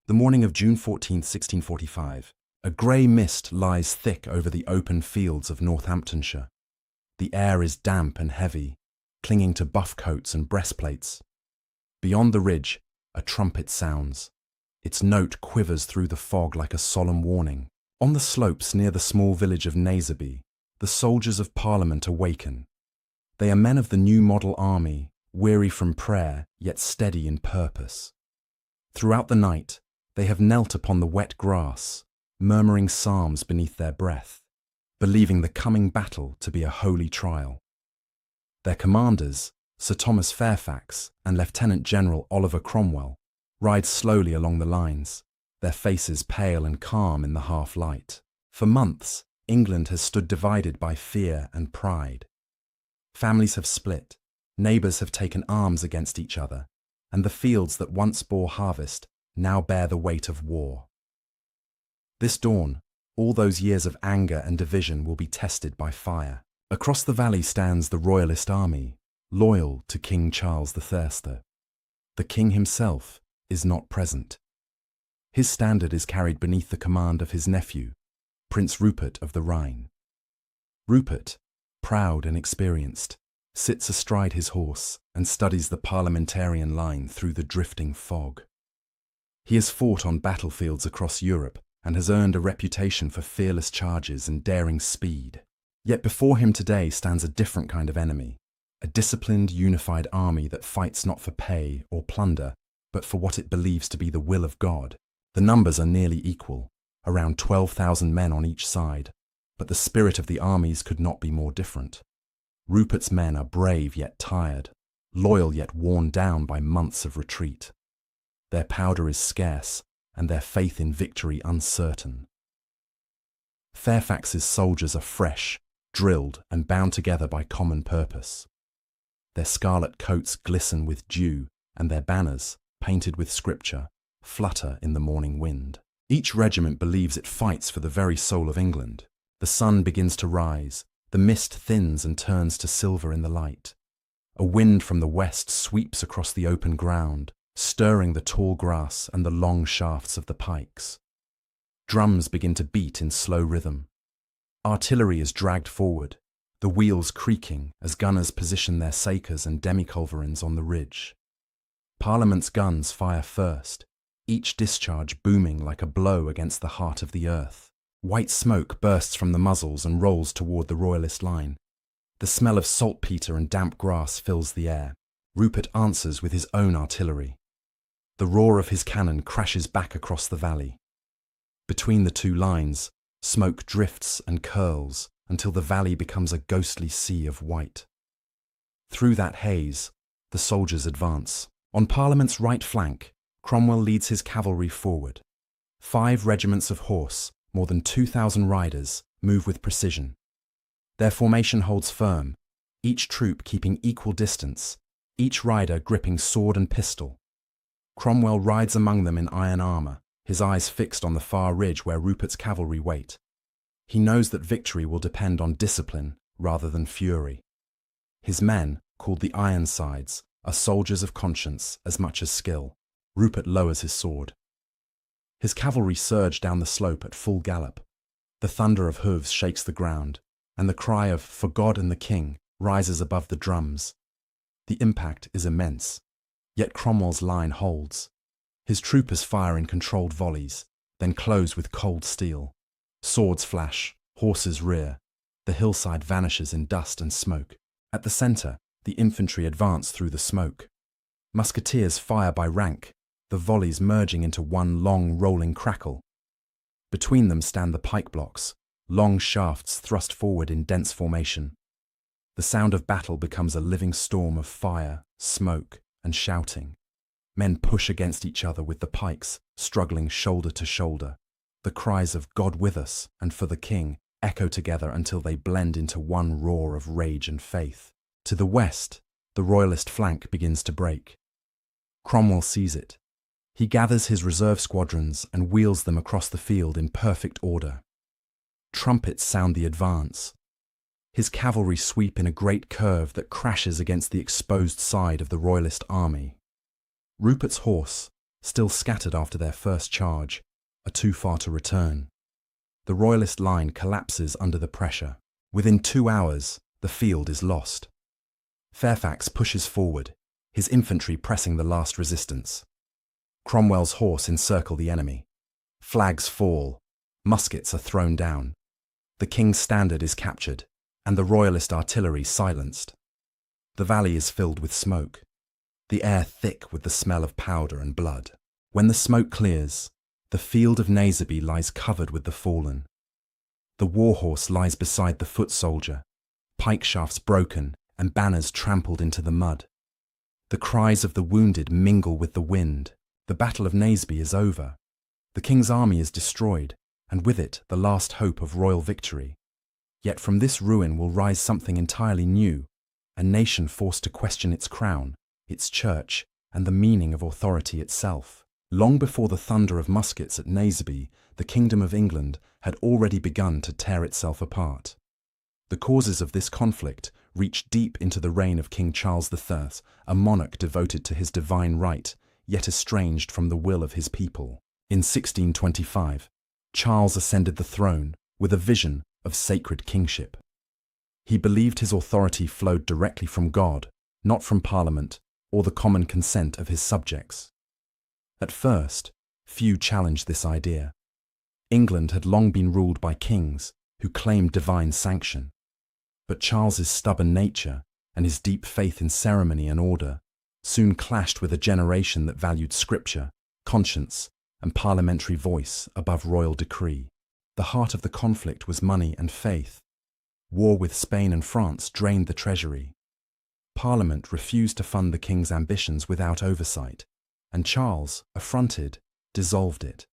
The morning of June 14, 1645, a grey mist lies thick over the open fields of Northamptonshire. The air is damp and heavy, clinging to buff coats and breastplates. Beyond the ridge, a trumpet sounds. Its note quivers through the fog like a solemn warning. On the slopes near the small village of Naseby, the soldiers of Parliament awaken. They are men of the new model army, weary from prayer, yet steady in purpose. Throughout the night, they have knelt upon the wet grass, murmuring psalms beneath their breath, believing the coming battle to be a holy trial. Their commanders, Sir Thomas Fairfax and Lieutenant General Oliver Cromwell, ride slowly along the lines, their faces pale and calm in the half-light. For months, England has stood divided by fear and pride. Families have split, neighbours have taken arms against each other, and the fields that once bore harvest now bear the weight of war. This dawn, all those years of anger and division will be tested by fire. Across the valley stands the Royalist army, loyal to King Charles III. The king himself is not present. His standard is carried beneath the command of his nephew, Prince Rupert of the Rhine. Rupert, proud and experienced, sits astride his horse and studies the parliamentarian line through the drifting fog. He has fought on battlefields across Europe and has earned a reputation for fearless charges and daring speed. Yet before him today stands a different kind of enemy, a disciplined, unified army that fights not for pay or plunder, but for what it believes to be the will of God. The numbers are nearly equal, around 12,000 men on each side, but the spirit of the armies could not be more different. Rupert's men are brave yet tired, loyal yet worn down by months of retreat. Their powder is scarce, and their faith in victory uncertain. Fairfax's soldiers are fresh, drilled and bound together by common purpose. Their scarlet coats glisten with dew, and their banners, painted with scripture, flutter in the morning wind. Each regiment believes it fights for the very soul of England. The sun begins to rise, the mist thins and turns to silver in the light. A wind from the west sweeps across the open ground, stirring the tall grass and the long shafts of the pikes. Drums begin to beat in slow rhythm. Artillery is dragged forward, the wheels creaking as gunners position their sakers and demi-culverins on the ridge. Parliament's guns fire first, each discharge booming like a blow against the heart of the earth. White smoke bursts from the muzzles and rolls toward the Royalist line. The smell of saltpetre and damp grass fills the air. Rupert answers with his own artillery. The roar of his cannon crashes back across the valley. Between the two lines, smoke drifts and curls until the valley becomes a ghostly sea of white. Through that haze, the soldiers advance. On Parliament's right flank, Cromwell leads his cavalry forward. 5 regiments of horse, more than 2,000 riders, move with precision. Their formation holds firm, each troop keeping equal distance, each rider gripping sword and pistol. Cromwell rides among them in iron armour, his eyes fixed on the far ridge where Rupert's cavalry wait. He knows that victory will depend on discipline rather than fury. His men, called the Ironsides, are soldiers of conscience as much as skill. Rupert lowers his sword. His cavalry surge down the slope at full gallop. The thunder of hooves shakes the ground, and the cry of "For God and the King" rises above the drums. The impact is immense, yet Cromwell's line holds. His troopers fire in controlled volleys, then close with cold steel. Swords flash, horses rear. The hillside vanishes in dust and smoke. At the centre, the infantry advance through the smoke. Musketeers fire by rank, the volleys merging into one long rolling crackle. Between them stand the pike blocks, long shafts thrust forward in dense formation. The sound of battle becomes a living storm of fire, smoke, and shouting. Men push against each other with the pikes, struggling shoulder to shoulder. The cries of "God with us" and "For the King" echo together until they blend into one roar of rage and faith. To the west, the Royalist flank begins to break. Cromwell sees it. He gathers his reserve squadrons and wheels them across the field in perfect order. Trumpets sound the advance. His cavalry sweep in a great curve that crashes against the exposed side of the Royalist army. Rupert's horse, still scattered after their first charge, are too far to return. The Royalist line collapses under the pressure. Within 2 hours, the field is lost. Fairfax pushes forward, his infantry pressing the last resistance. Cromwell's horse encircle the enemy. Flags fall, muskets are thrown down. The King's standard is captured, and the Royalist artillery silenced. The valley is filled with smoke, the air thick with the smell of powder and blood. When the smoke clears, the field of Naseby lies covered with the fallen. The warhorse lies beside the foot soldier, pike shafts broken and banners trampled into the mud. The cries of the wounded mingle with the wind. The Battle of Naseby is over. The King's army is destroyed, and with it the last hope of royal victory. Yet from this ruin will rise something entirely new, a nation forced to question its crown, its church, and the meaning of authority itself. Long before the thunder of muskets at Naseby, the Kingdom of England had already begun to tear itself apart. The causes of this conflict reached deep into the reign of King Charles III, a monarch devoted to his divine right, yet estranged from the will of his people. In 1625, Charles ascended the throne with a vision of sacred kingship. He believed his authority flowed directly from God, not from Parliament or the common consent of his subjects. At first, few challenged this idea. England had long been ruled by kings who claimed divine sanction. But Charles's stubborn nature and his deep faith in ceremony and order soon clashed with a generation that valued scripture, conscience, and parliamentary voice above royal decree. The heart of the conflict was money and faith. War with Spain and France drained the treasury. Parliament refused to fund the king's ambitions without oversight, and Charles, affronted, dissolved it.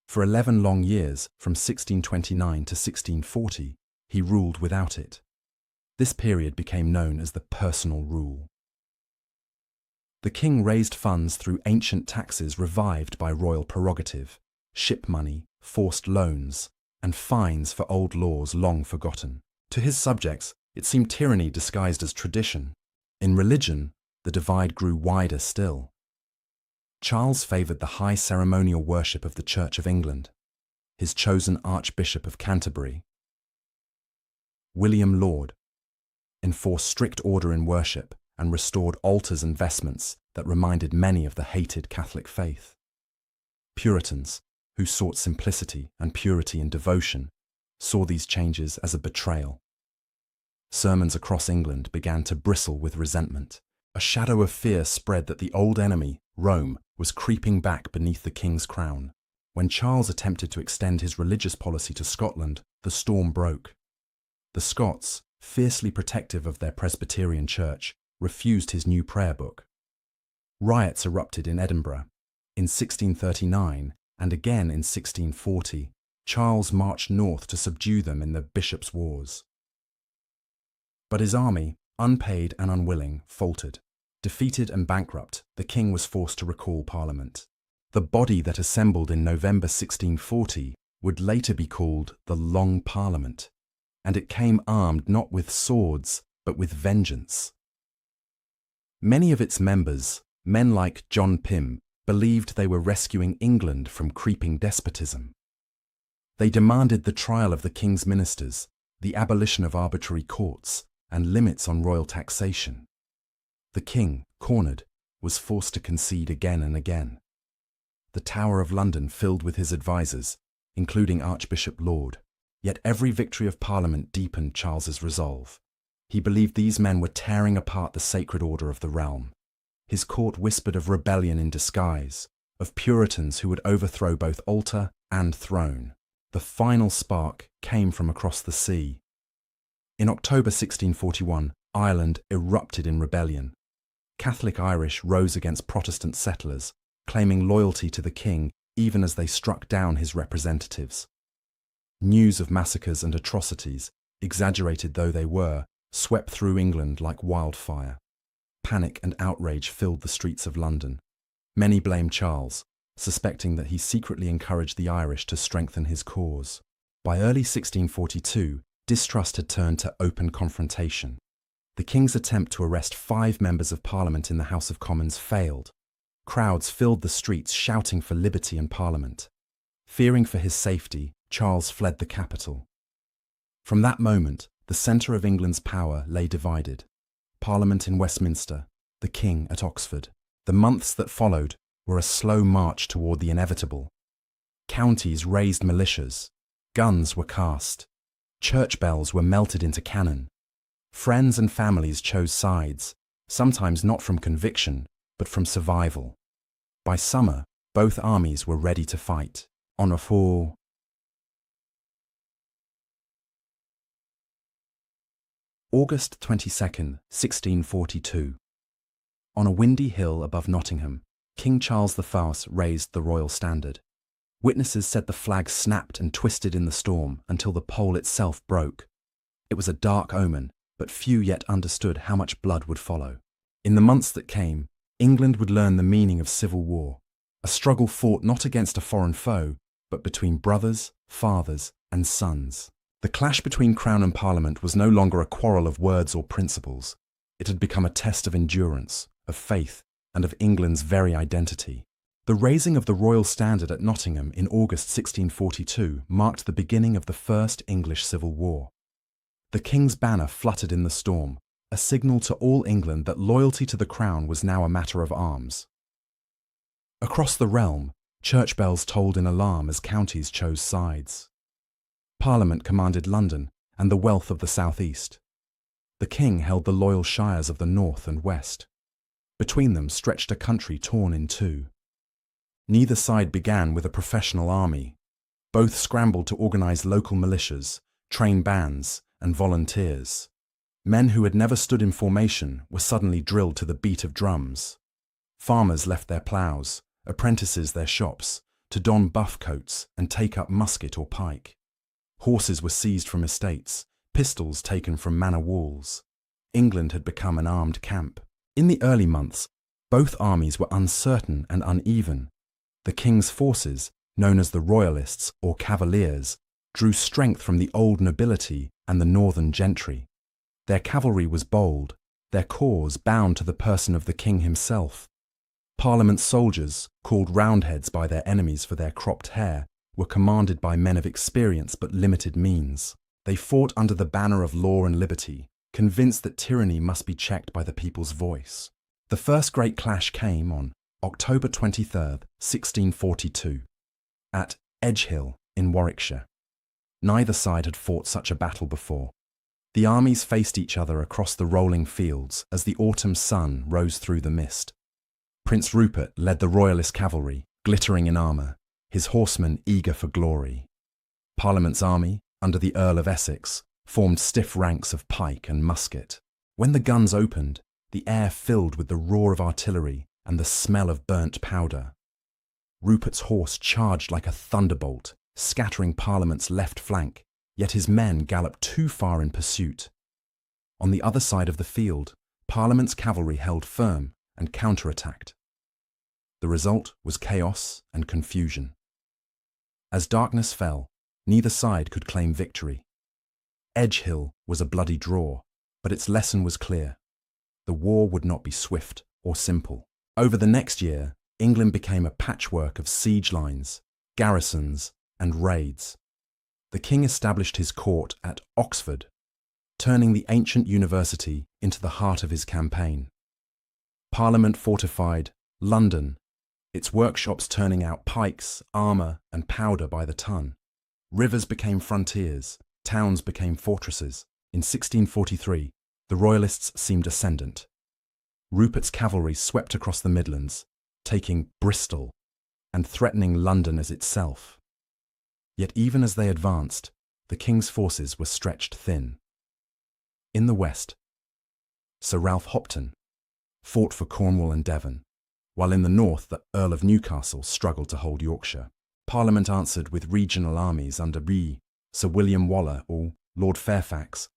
For 11 long years, from 1629 to 1640, he ruled without it. This period became known as the personal rule. The king raised funds through ancient taxes revived by royal prerogative, ship money, forced loans, and fines for old laws long forgotten. To his subjects, it seemed tyranny disguised as tradition. In religion, the divide grew wider still. Charles favoured the high ceremonial worship of the Church of England. His chosen Archbishop of Canterbury, William Laud, enforced strict order in worship and restored altars and vestments that reminded many of the hated Catholic faith. Puritans, who sought simplicity and purity in devotion, saw these changes as a betrayal. Sermons across England began to bristle with resentment. A shadow of fear spread that the old enemy, Rome, was creeping back beneath the king's crown. When Charles attempted to extend his religious policy to Scotland, the storm broke. The Scots, fiercely protective of their Presbyterian church, refused his new prayer book. Riots erupted in Edinburgh. In 1639, and again in 1640, Charles marched north to subdue them in the Bishops' Wars. But his army, unpaid and unwilling, faltered. Defeated and bankrupt, the king was forced to recall Parliament. The body that assembled in November 1640 would later be called the Long Parliament, and it came armed not with swords, but with vengeance. Many of its members, men like John Pym, believed they were rescuing England from creeping despotism. They demanded the trial of the king's ministers, the abolition of arbitrary courts, and limits on royal taxation. The king, cornered, was forced to concede again and again. The Tower of London filled with his advisers, including Archbishop Laud. Yet every victory of Parliament deepened Charles's resolve. He believed these men were tearing apart the sacred order of the realm. His court whispered of rebellion in disguise, of Puritans who would overthrow both altar and throne. The final spark came from across the sea. In October 1641, Ireland erupted in rebellion. Catholic Irish rose against Protestant settlers, claiming loyalty to the king even as they struck down his representatives. News of massacres and atrocities, exaggerated though they were, swept through England like wildfire. Panic and outrage filled the streets of London. Many blamed Charles, suspecting that he secretly encouraged the Irish to strengthen his cause. By early 1642, distrust had turned to open confrontation. The king's attempt to arrest 5 members of Parliament in the House of Commons failed. Crowds filled the streets shouting for liberty and Parliament. Fearing for his safety, Charles fled the capital. From that moment, the centre of England's power lay divided. Parliament in Westminster, the King at Oxford. The months that followed were a slow march toward the inevitable. Counties raised militias. Guns were cast. Church bells were melted into cannon. Friends and families chose sides, sometimes not from conviction, but from survival. By summer, both armies were ready to fight. On a fall. August 22nd, 1642. On a windy hill above Nottingham, King Charles I raised the royal standard. Witnesses said the flag snapped and twisted in the storm until the pole itself broke. It was a dark omen, but few yet understood how much blood would follow. In the months that came, England would learn the meaning of civil war, a struggle fought not against a foreign foe, but between brothers, fathers, and sons. The clash between Crown and Parliament was no longer a quarrel of words or principles. It had become a test of endurance, of faith, and of England's very identity. The raising of the royal standard at Nottingham in August 1642 marked the beginning of the First English Civil War. The King's banner fluttered in the storm, a signal to all England that loyalty to the Crown was now a matter of arms. Across the realm, church bells tolled in alarm as counties chose sides. Parliament commanded London and the wealth of the southeast. The King held the loyal shires of the north and west. Between them stretched a country torn in two. Neither side began with a professional army. Both scrambled to organize local militias, train bands, and volunteers. Men who had never stood in formation were suddenly drilled to the beat of drums. Farmers left their ploughs, apprentices their shops, to don buff coats and take up musket or pike. Horses were seized from estates, pistols taken from manor walls. England had become an armed camp. In the early months, both armies were uncertain and uneven. The King's forces, known as the Royalists or Cavaliers, drew strength from the old nobility and the northern gentry. Their cavalry was bold, their cause bound to the person of the King himself. Parliament soldiers, called Roundheads by their enemies for their cropped hair, were commanded by men of experience but limited means. They fought under the banner of law and liberty, convinced that tyranny must be checked by the people's voice. The first great clash came on October 23rd, 1642, at Edgehill in Warwickshire. Neither side had fought such a battle before. The armies faced each other across the rolling fields as the autumn sun rose through the mist. Prince Rupert led the Royalist cavalry, glittering in armour, his horsemen eager for glory. Parliament's army, under the Earl of Essex, formed stiff ranks of pike and musket. When the guns opened, the air filled with the roar of artillery and the smell of burnt powder. Rupert's horse charged like a thunderbolt, scattering Parliament's left flank, yet his men galloped too far in pursuit. On the other side of the field, Parliament's cavalry held firm and counterattacked. The result was chaos and confusion. As darkness fell, neither side could claim victory. Edgehill was a bloody draw, but its lesson was clear. The war would not be swift or simple. Over the next year, England became a patchwork of siege lines, garrisons, and raids. The King established his court at Oxford, turning the ancient university into the heart of his campaign. Parliament fortified London, its workshops turning out pikes, armour, and powder by the ton. Rivers became frontiers, towns became fortresses. In 1643, the Royalists seemed ascendant. Rupert's cavalry swept across the Midlands, taking Bristol and threatening London as itself. Yet even as they advanced, the King's forces were stretched thin. In the west, Sir Ralph Hopton fought for Cornwall and Devon, while in the north the Earl of Newcastle struggled to hold Yorkshire. Parliament answered with regional armies under Sir William Waller or Lord Fairfax,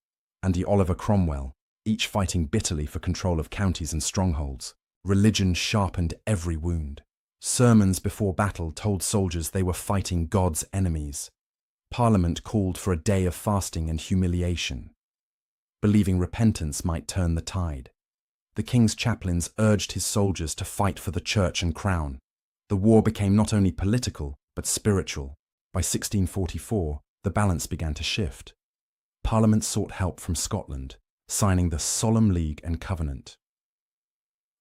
and Oliver Cromwell, each fighting bitterly for control of counties and strongholds. Religion sharpened every wound. Sermons before battle told soldiers they were fighting God's enemies. Parliament called for a day of fasting and humiliation, believing repentance might turn the tide. The king's chaplains urged his soldiers to fight for the church and crown. The war became not only political, but spiritual. By 1644, the balance began to shift. Parliament sought help from Scotland, signing the Solemn League and Covenant.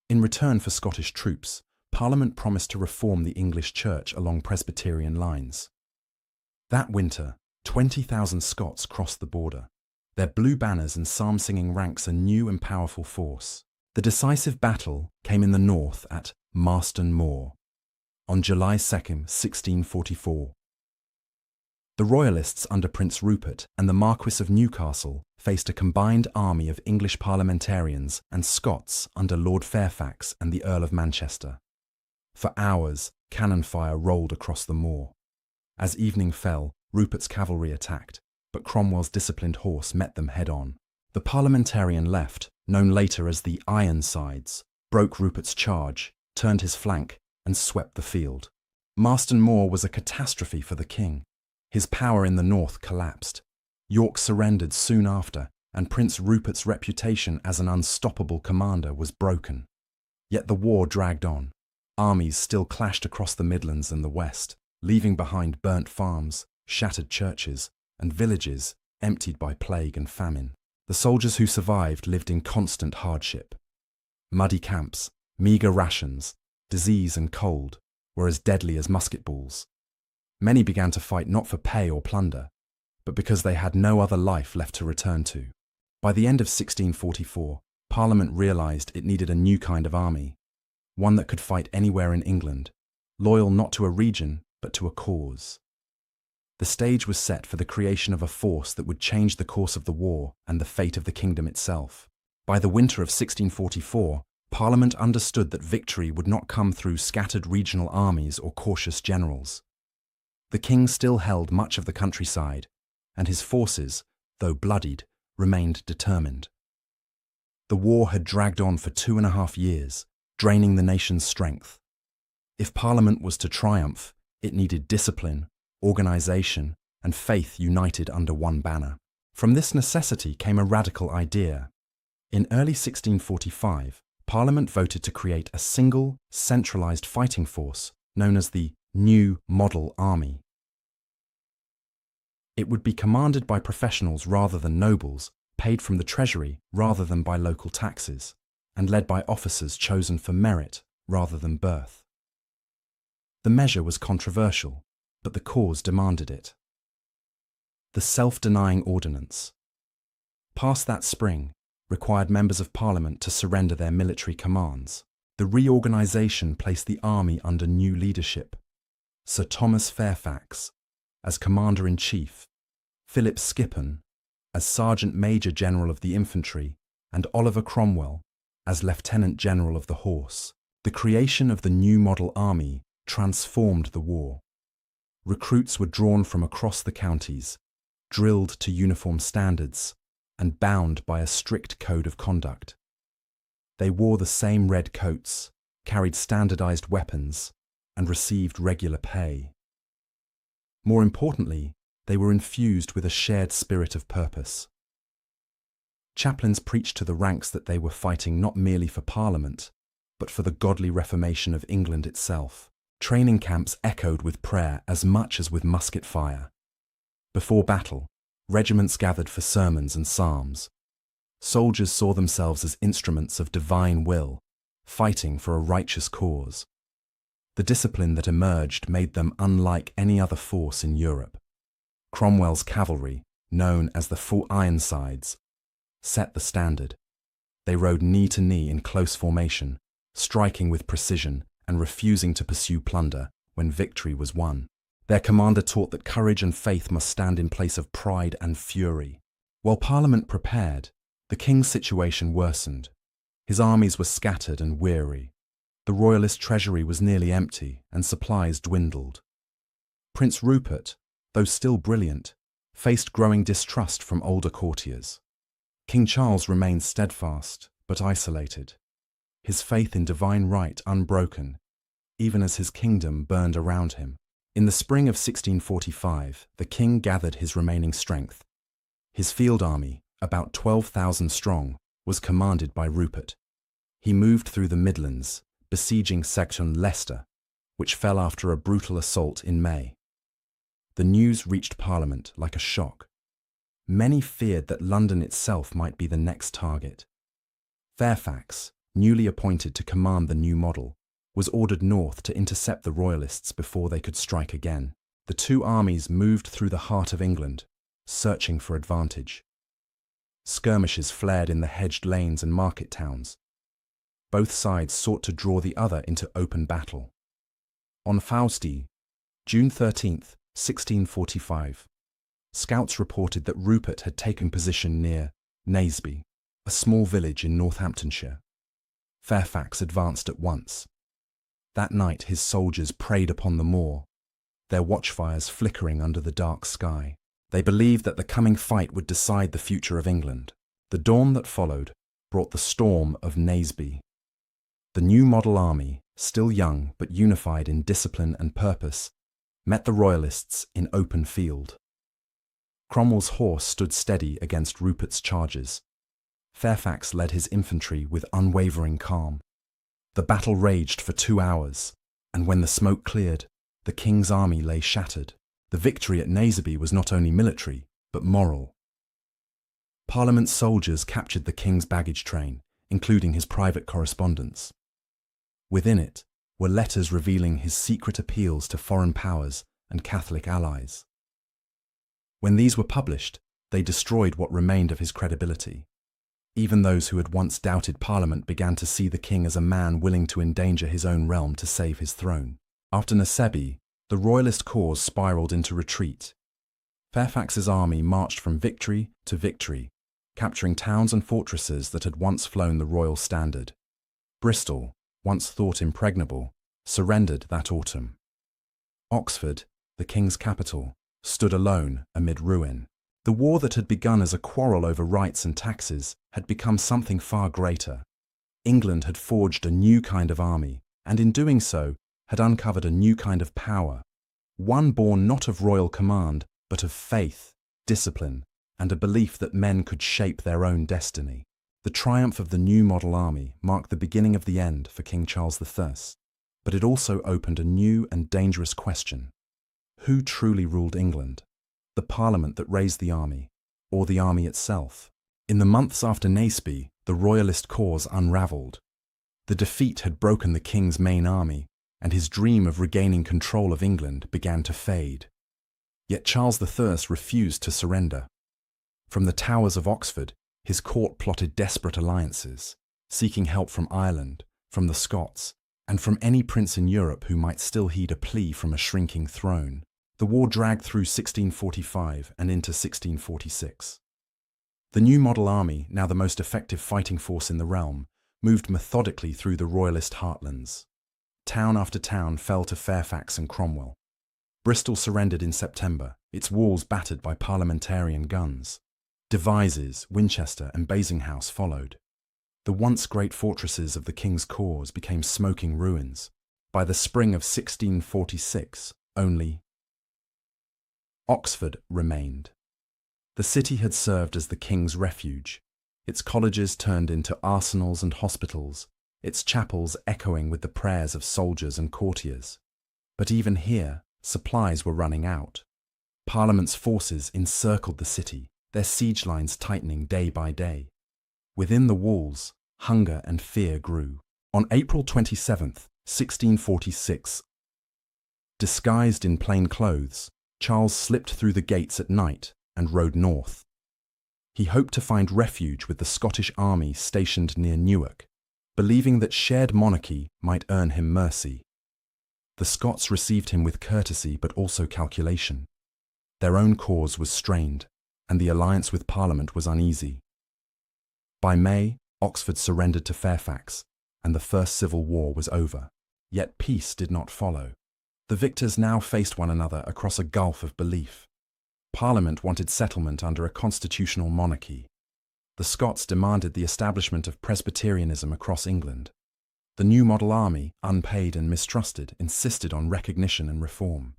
In return for Scottish troops, Parliament promised to reform the English church along Presbyterian lines. That winter, 20,000 Scots crossed the border, their blue banners and psalm-singing ranks a new and powerful force. The decisive battle came in the north at Marston Moor, on July 2, 1644. The Royalists under Prince Rupert and the Marquis of Newcastle faced a combined army of English parliamentarians and Scots under Lord Fairfax and the Earl of Manchester. For hours, cannon fire rolled across the moor. As evening fell, Rupert's cavalry attacked, but Cromwell's disciplined horse met them head-on. The parliamentarian left, known later as the Ironsides, broke Rupert's charge, turned his flank, and swept the field. Marston Moor was a catastrophe for the king. His power in the north collapsed. York surrendered soon after, and Prince Rupert's reputation as an unstoppable commander was broken. Yet the war dragged on. Armies still clashed across the Midlands and the West, leaving behind burnt farms, shattered churches, and villages emptied by plague and famine. The soldiers who survived lived in constant hardship. Muddy camps, meagre rations, disease and cold were as deadly as musket balls. Many began to fight not for pay or plunder, but because they had no other life left to return to. By the end of 1644, Parliament realised it needed a new kind of army, one that could fight anywhere in England, loyal not to a region, but to a cause. The stage was set for the creation of a force that would change the course of the war and the fate of the kingdom itself. By the winter of 1644, Parliament understood that victory would not come through scattered regional armies or cautious generals. The king still held much of the countryside, and his forces, though bloodied, remained determined. The war had dragged on for 2.5 years, draining the nation's strength. If Parliament was to triumph, it needed discipline, organisation, and faith united under one banner. From this necessity came a radical idea. In early 1645, Parliament voted to create a single, centralised fighting force known as the New Model Army. It would be commanded by professionals rather than nobles, paid from the treasury rather than by local taxes, and led by officers chosen for merit rather than birth. The measure was controversial, but the cause demanded it. The Self-Denying Ordinance, passed that spring, required members of Parliament to surrender their military commands. The reorganisation placed the army under new leadership. Sir Thomas Fairfax as Commander-in-Chief, Philip Skippon as Sergeant Major General of the Infantry, and Oliver Cromwell as Lieutenant General of the Horse. The creation of the new model army transformed the war. Recruits were drawn from across the counties, drilled to uniform standards, and bound by a strict code of conduct. They wore the same red coats, carried standardized weapons, and received regular pay. More importantly, they were infused with a shared spirit of purpose. Chaplains preached to the ranks that they were fighting not merely for Parliament, but for the godly reformation of England itself. Training camps echoed with prayer as much as with musket fire. Before battle, regiments gathered for sermons and psalms. Soldiers saw themselves as instruments of divine will, fighting for a righteous cause. The discipline that emerged made them unlike any other force in Europe. Cromwell's cavalry, known as the Full Ironsides, set the standard. They rode knee to knee in close formation, striking with precision and refusing to pursue plunder when victory was won. Their commander taught that courage and faith must stand in place of pride and fury. While Parliament prepared, the king's situation worsened. His armies were scattered and weary. The royalist treasury was nearly empty and supplies dwindled. Prince Rupert, though still brilliant, faced growing distrust from older courtiers. King Charles remained steadfast but isolated, his faith in divine right unbroken, even as his kingdom burned around him. In the spring of 1645, the king gathered his remaining strength. His field army, about 12,000 strong, was commanded by Rupert. He moved through the Midlands, besieging Section Leicester, which fell after a brutal assault in May. The news reached Parliament like a shock. Many feared that London itself might be the next target. Fairfax, newly appointed to command the new model, was ordered north to intercept the Royalists before they could strike again. The two armies moved through the heart of England, searching for advantage. Skirmishes flared in the hedged lanes and market towns. Both sides sought to draw the other into open battle. On Fawsty, June 13, 1645, scouts reported that Rupert had taken position near Naseby, a small village in Northamptonshire. Fairfax advanced at once. That night his soldiers preyed upon the moor, their watchfires flickering under the dark sky. They believed that the coming fight would decide the future of England. The dawn that followed brought the storm of Naseby. The new model army, still young but unified in discipline and purpose, met the Royalists in open field. Cromwell's horse stood steady against Rupert's charges. Fairfax led his infantry with unwavering calm. The battle raged for 2 hours, and when the smoke cleared, the king's army lay shattered. The victory at Naseby was not only military, but moral. Parliament soldiers captured the king's baggage train, including his private correspondence. Within it were letters revealing his secret appeals to foreign powers and Catholic allies. When these were published, they destroyed what remained of his credibility. Even those who had once doubted Parliament began to see the king as a man willing to endanger his own realm to save his throne. After Naseby, the Royalist cause spiraled into retreat. Fairfax's army marched from victory to victory, capturing towns and fortresses that had once flown the royal standard. Bristol, once thought impregnable, surrendered that autumn. Oxford, the king's capital, stood alone amid ruin. The war that had begun as a quarrel over rights and taxes had become something far greater. England had forged a new kind of army, and in doing so, had uncovered a new kind of power, one born not of royal command, but of faith, discipline, and a belief that men could shape their own destiny. The triumph of the new model army marked the beginning of the end for King Charles I, but it also opened a new and dangerous question. Who truly ruled England? The Parliament that raised the army, or the army itself? In the months after Naseby, the Royalist cause unravelled. The defeat had broken the king's main army, and his dream of regaining control of England began to fade. Yet Charles I refused to surrender. From the towers of Oxford, his court plotted desperate alliances, seeking help from Ireland, from the Scots, and from any prince in Europe who might still heed a plea from a shrinking throne. The war dragged through 1645 and into 1646. The new model army, now the most effective fighting force in the realm, moved methodically through the Royalist heartlands. Town after town fell to Fairfax and Cromwell. Bristol surrendered in September, its walls battered by parliamentarian guns. Devizes, Winchester and Basinghouse followed. The once great fortresses of the king's cause became smoking ruins. By the spring of 1646, only Oxford remained. The city had served as the king's refuge. Its colleges turned into arsenals and hospitals, its chapels echoing with the prayers of soldiers and courtiers. But even here, supplies were running out. Parliament's forces encircled the city, their siege lines tightening day by day. Within the walls, hunger and fear grew. On April 27, 1646, disguised in plain clothes, Charles slipped through the gates at night and rode north. He hoped to find refuge with the Scottish army stationed near Newark, believing that shared monarchy might earn him mercy. The Scots received him with courtesy but also calculation. Their own cause was strained, and the alliance with Parliament was uneasy. By May, Oxford surrendered to Fairfax, and the First Civil War was over. Yet peace did not follow. The victors now faced one another across a gulf of belief. Parliament wanted settlement under a constitutional monarchy. The Scots demanded the establishment of Presbyterianism across England. The new model army, unpaid and mistrusted, insisted on recognition and reform.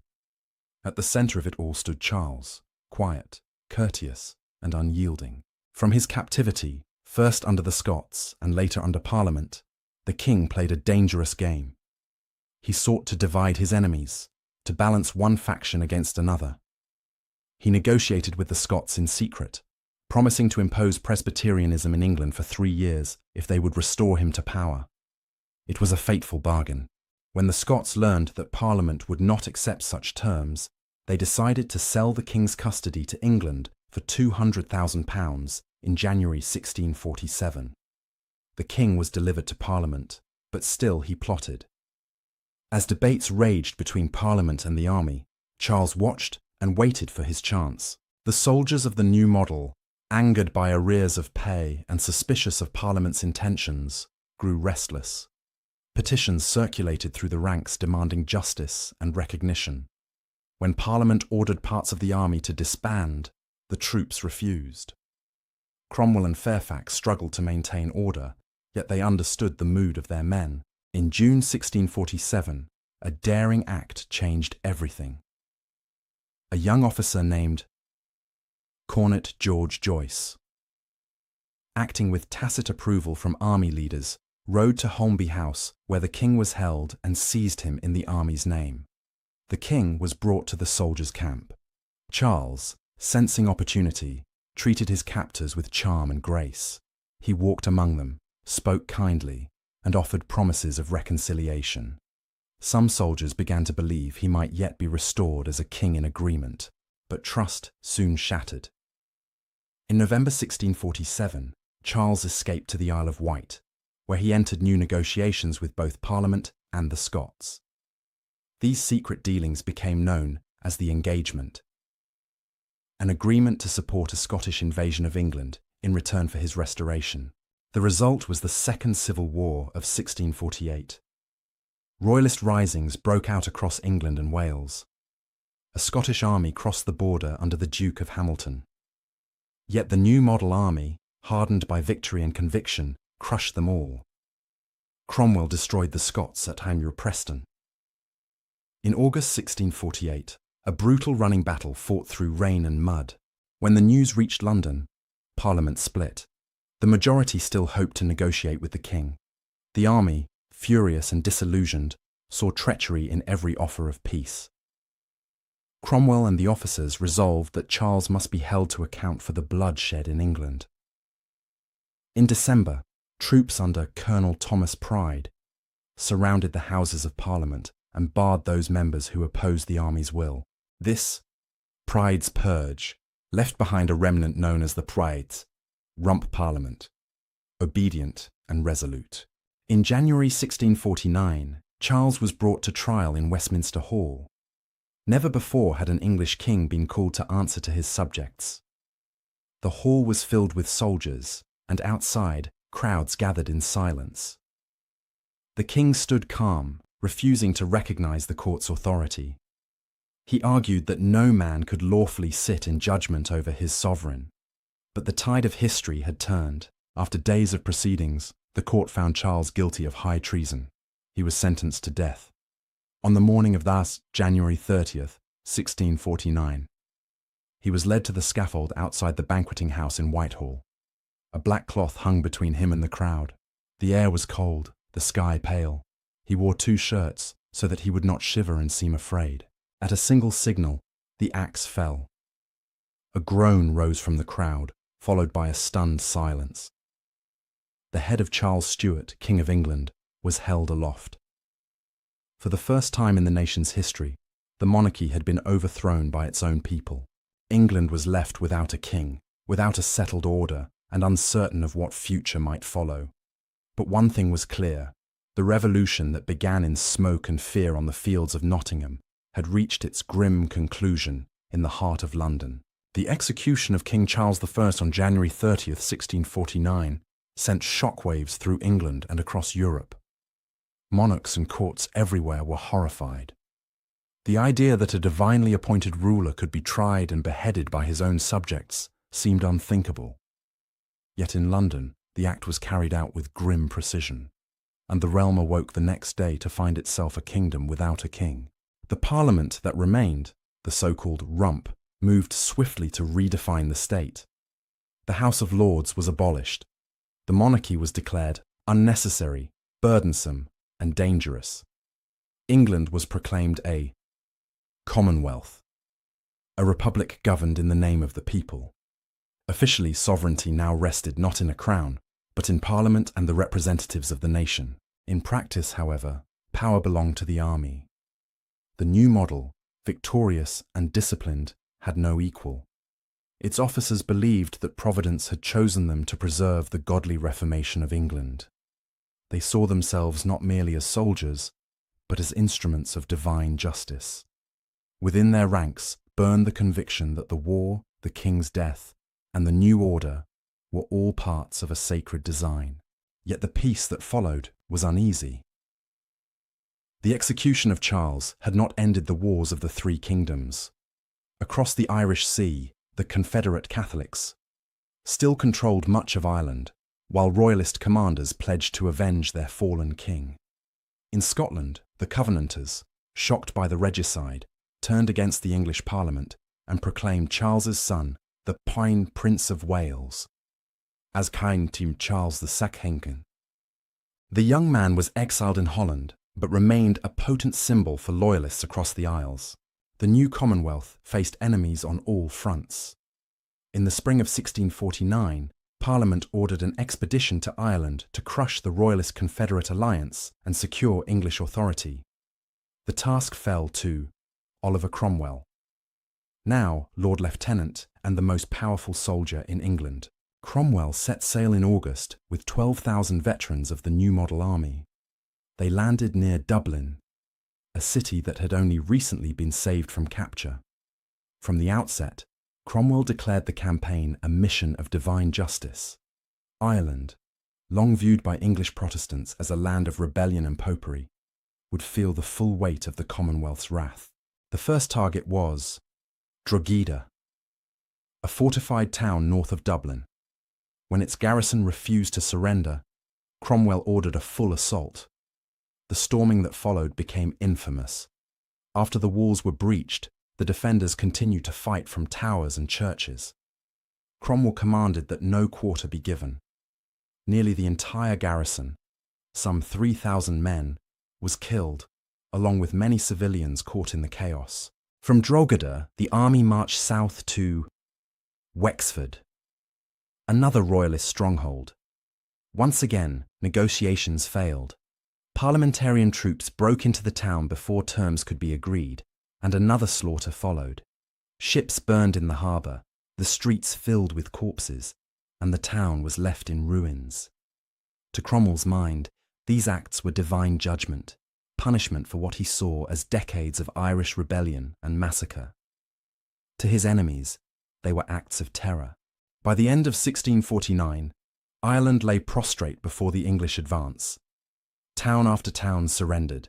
At the centre of it all stood Charles, quiet, courteous, and unyielding. From his captivity, first under the Scots and later under Parliament, the king played a dangerous game. He sought to divide his enemies, to balance one faction against another. He negotiated with the Scots in secret, promising to impose Presbyterianism in England for 3 years if they would restore him to power. It was a fateful bargain. When the Scots learned that Parliament would not accept such terms, they decided to sell the king's custody to England for £200,000 in January 1647. The king was delivered to Parliament, but still he plotted. As debates raged between Parliament and the army, Charles watched and waited for his chance. The soldiers of the new model, angered by arrears of pay and suspicious of Parliament's intentions, grew restless. Petitions circulated through the ranks demanding justice and recognition. When Parliament ordered parts of the army to disband, the troops refused. Cromwell and Fairfax struggled to maintain order, yet they understood the mood of their men. In June 1647, a daring act changed everything. A young officer named Cornet George Joyce, acting with tacit approval from army leaders, rode to Holmby House, where the king was held, and seized him in the army's name. The king was brought to the soldiers' camp. Charles, sensing opportunity, treated his captors with charm and grace. He walked among them, spoke kindly, and offered promises of reconciliation. Some soldiers began to believe he might yet be restored as a king in agreement, but trust soon shattered. In November 1647, Charles escaped to the Isle of Wight, where he entered new negotiations with both Parliament and the Scots. These secret dealings became known as the Engagement, an agreement to support a Scottish invasion of England in return for his restoration. The result was the Second Civil War of 1648. Royalist risings broke out across England and Wales. A Scottish army crossed the border under the Duke of Hamilton. Yet the new model army, hardened by victory and conviction, crushed them all. Cromwell destroyed the Scots at Hangre Preston. In August 1648, a brutal running battle fought through rain and mud. When the news reached London, Parliament split. The majority still hoped to negotiate with the king. The army, furious and disillusioned, saw treachery in every offer of peace. Cromwell and the officers resolved that Charles must be held to account for the bloodshed in England. In December, troops under Colonel Thomas Pride surrounded the Houses of Parliament and barred those members who opposed the army's will. This, Pride's Purge, left behind a remnant known as the Prides, Rump Parliament, obedient and resolute. In January 1649, Charles was brought to trial in Westminster Hall. Never before had an English king been called to answer to his subjects. The hall was filled with soldiers, and outside, crowds gathered in silence. The king stood calm, refusing to recognize the court's authority. He argued that no man could lawfully sit in judgment over his sovereign. But the tide of history had turned. After days of proceedings, the court found Charles guilty of high treason. He was sentenced to death. On the morning of thus January 30th, 1649, he was led to the scaffold outside the banqueting house in Whitehall. A black cloth hung between him and the crowd. The air was cold, the sky pale. He wore 2 shirts so that he would not shiver and seem afraid. At a single signal, the axe fell. A groan rose from the crowd, followed by a stunned silence. The head of Charles Stuart, King of England, was held aloft. For the first time in the nation's history, the monarchy had been overthrown by its own people. England was left without a king, without a settled order, and uncertain of what future might follow. But one thing was clear: the revolution that began in smoke and fear on the fields of Nottingham had reached its grim conclusion in the heart of London. The execution of King Charles I on January 30th, 1649, sent shockwaves through England and across Europe. Monarchs and courts everywhere were horrified. The idea that a divinely appointed ruler could be tried and beheaded by his own subjects seemed unthinkable. Yet in London, the act was carried out with grim precision, and the realm awoke the next day to find itself a kingdom without a king. The Parliament that remained, the so-called Rump, moved swiftly to redefine the state. The House of Lords was abolished. The monarchy was declared unnecessary, burdensome, and dangerous. England was proclaimed a Commonwealth, a republic governed in the name of the people. Officially, sovereignty now rested not in a crown, but in Parliament and the representatives of the nation. In practice, however, power belonged to the army. The new model, victorious and disciplined, had no equal. Its officers believed that Providence had chosen them to preserve the godly reformation of England. They saw themselves not merely as soldiers, but as instruments of divine justice. Within their ranks burned the conviction that the war, the king's death, and the new order were all parts of a sacred design. Yet the peace that followed was uneasy. The execution of Charles had not ended the wars of the three kingdoms. Across the Irish Sea, the Confederate Catholics still controlled much of Ireland, while royalist commanders pledged to avenge their fallen king. In Scotland, the Covenanters, shocked by the regicide, turned against the English Parliament and proclaimed Charles's son the Pine Prince of Wales, as Cain Tim Charles II. The young man was exiled in Holland, but remained a potent symbol for loyalists across the Isles. The new Commonwealth faced enemies on all fronts. In the spring of 1649, Parliament ordered an expedition to Ireland to crush the Royalist Confederate alliance and secure English authority. The task fell to Oliver Cromwell, now Lord Lieutenant and the most powerful soldier in England. Cromwell set sail in August with 12,000 veterans of the new model army. They landed near Dublin, a city that had only recently been saved from capture. From the outset, Cromwell declared the campaign a mission of divine justice. Ireland, long viewed by English Protestants as a land of rebellion and popery, would feel the full weight of the Commonwealth's wrath. The first target was Drogheda, a fortified town north of Dublin. When its garrison refused to surrender, Cromwell ordered a full assault. The storming that followed became infamous. After the walls were breached, the defenders continued to fight from towers and churches. Cromwell commanded that no quarter be given. Nearly the entire garrison, some 3,000 men, was killed, along with many civilians caught in the chaos. From Drogheda, the army marched south to Wexford, another royalist stronghold. Once again, negotiations failed. Parliamentarian troops broke into the town before terms could be agreed, and another slaughter followed. Ships burned in the harbour, the streets filled with corpses, and the town was left in ruins. To Cromwell's mind, these acts were divine judgment, punishment for what he saw as decades of Irish rebellion and massacre. To his enemies, they were acts of terror. By the end of 1649, Ireland lay prostrate before the English advance. Town after town surrendered.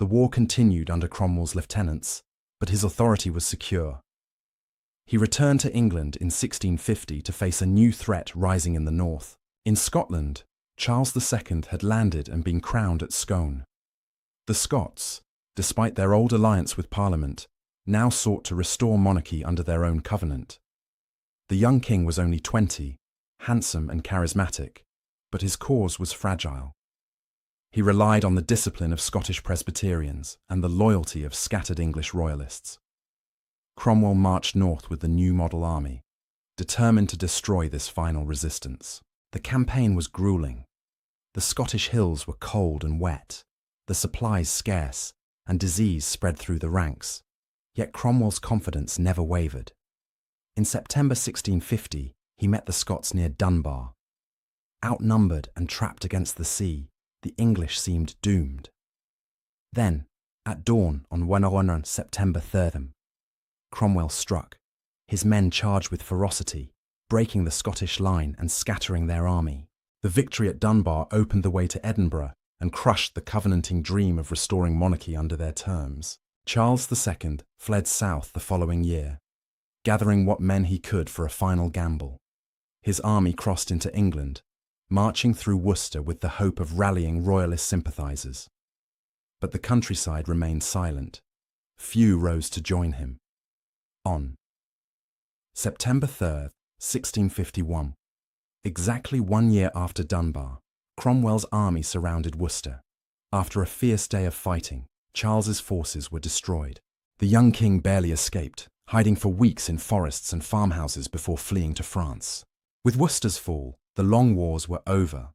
The war continued under Cromwell's lieutenants, but his authority was secure. He returned to England in 1650 to face a new threat rising in the north. In Scotland, Charles II had landed and been crowned at Scone. The Scots, despite their old alliance with Parliament, now sought to restore monarchy under their own covenant. The young king was only 20, handsome and charismatic, but his cause was fragile. He relied on the discipline of Scottish Presbyterians and the loyalty of scattered English royalists. Cromwell marched north with the new model army, determined to destroy this final resistance. The campaign was grueling. The Scottish hills were cold and wet, the supplies scarce, and disease spread through the ranks. Yet Cromwell's confidence never wavered. In September 1650, he met the Scots near Dunbar. Outnumbered and trapped against the sea, the English seemed doomed. Then, at dawn on September 3rd, Cromwell struck. His men charged with ferocity, breaking the Scottish line and scattering their army. The victory at Dunbar opened the way to Edinburgh and crushed the covenanting dream of restoring monarchy under their terms. Charles II fled south the following year, gathering what men he could for a final gamble. His army crossed into England, marching through Worcester with the hope of rallying royalist sympathisers. But the countryside remained silent. Few rose to join him. On September 3rd, 1651, exactly 1 year after Dunbar, Cromwell's army surrounded Worcester. After a fierce day of fighting, Charles's forces were destroyed. The young king barely escaped, hiding for weeks in forests and farmhouses before fleeing to France. With Worcester's fall, the long wars were over.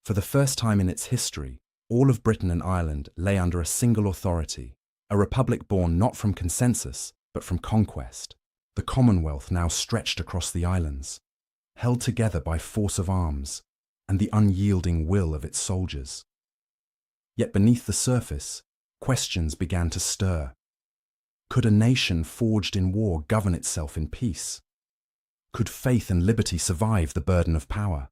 For the first time in its history, all of Britain and Ireland lay under a single authority, a republic born not from consensus, but from conquest. The Commonwealth now stretched across the islands, held together by force of arms and the unyielding will of its soldiers. Yet beneath the surface, questions began to stir. Could a nation forged in war govern itself in peace? Could faith and liberty survive the burden of power?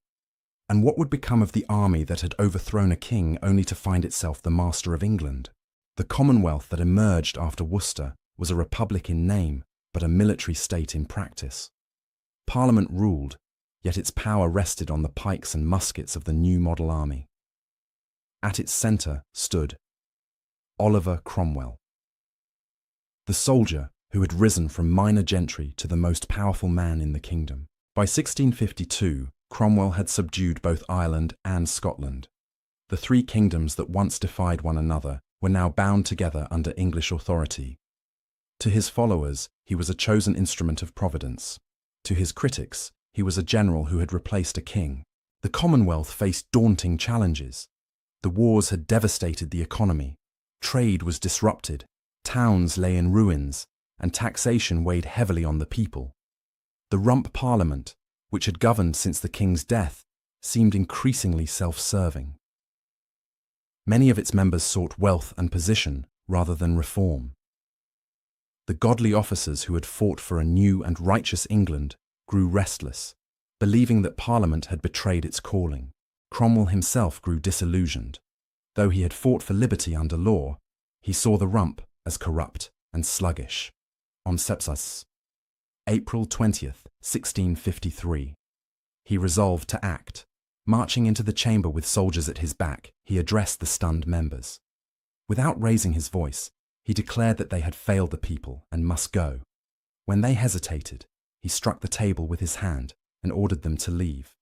And what would become of the army that had overthrown a king only to find itself the master of England? The Commonwealth that emerged after Worcester was a republic in name, but a military state in practice. Parliament ruled, yet its power rested on the pikes and muskets of the new model army. At its centre stood Oliver Cromwell, the soldier who had risen from minor gentry to the most powerful man in the kingdom. By 1652, Cromwell had subdued both Ireland and Scotland. The three kingdoms that once defied one another were now bound together under English authority. To his followers, he was a chosen instrument of Providence. To his critics, he was a general who had replaced a king. The Commonwealth faced daunting challenges. The wars had devastated the economy. Trade was disrupted, towns lay in ruins, and taxation weighed heavily on the people. The Rump Parliament, which had governed since the king's death, seemed increasingly self-serving. Many of its members sought wealth and position rather than reform. The godly officers who had fought for a new and righteous England grew restless, believing that Parliament had betrayed its calling. Cromwell himself grew disillusioned. Though he had fought for liberty under law, he saw the Rump as corrupt and sluggish. On Sepsis, April 20th, 1653, he resolved to act. Marching into the chamber with soldiers at his back, he addressed the stunned members. Without raising his voice, he declared that they had failed the people and must go. When they hesitated, he struck the table with his hand and ordered them to leave.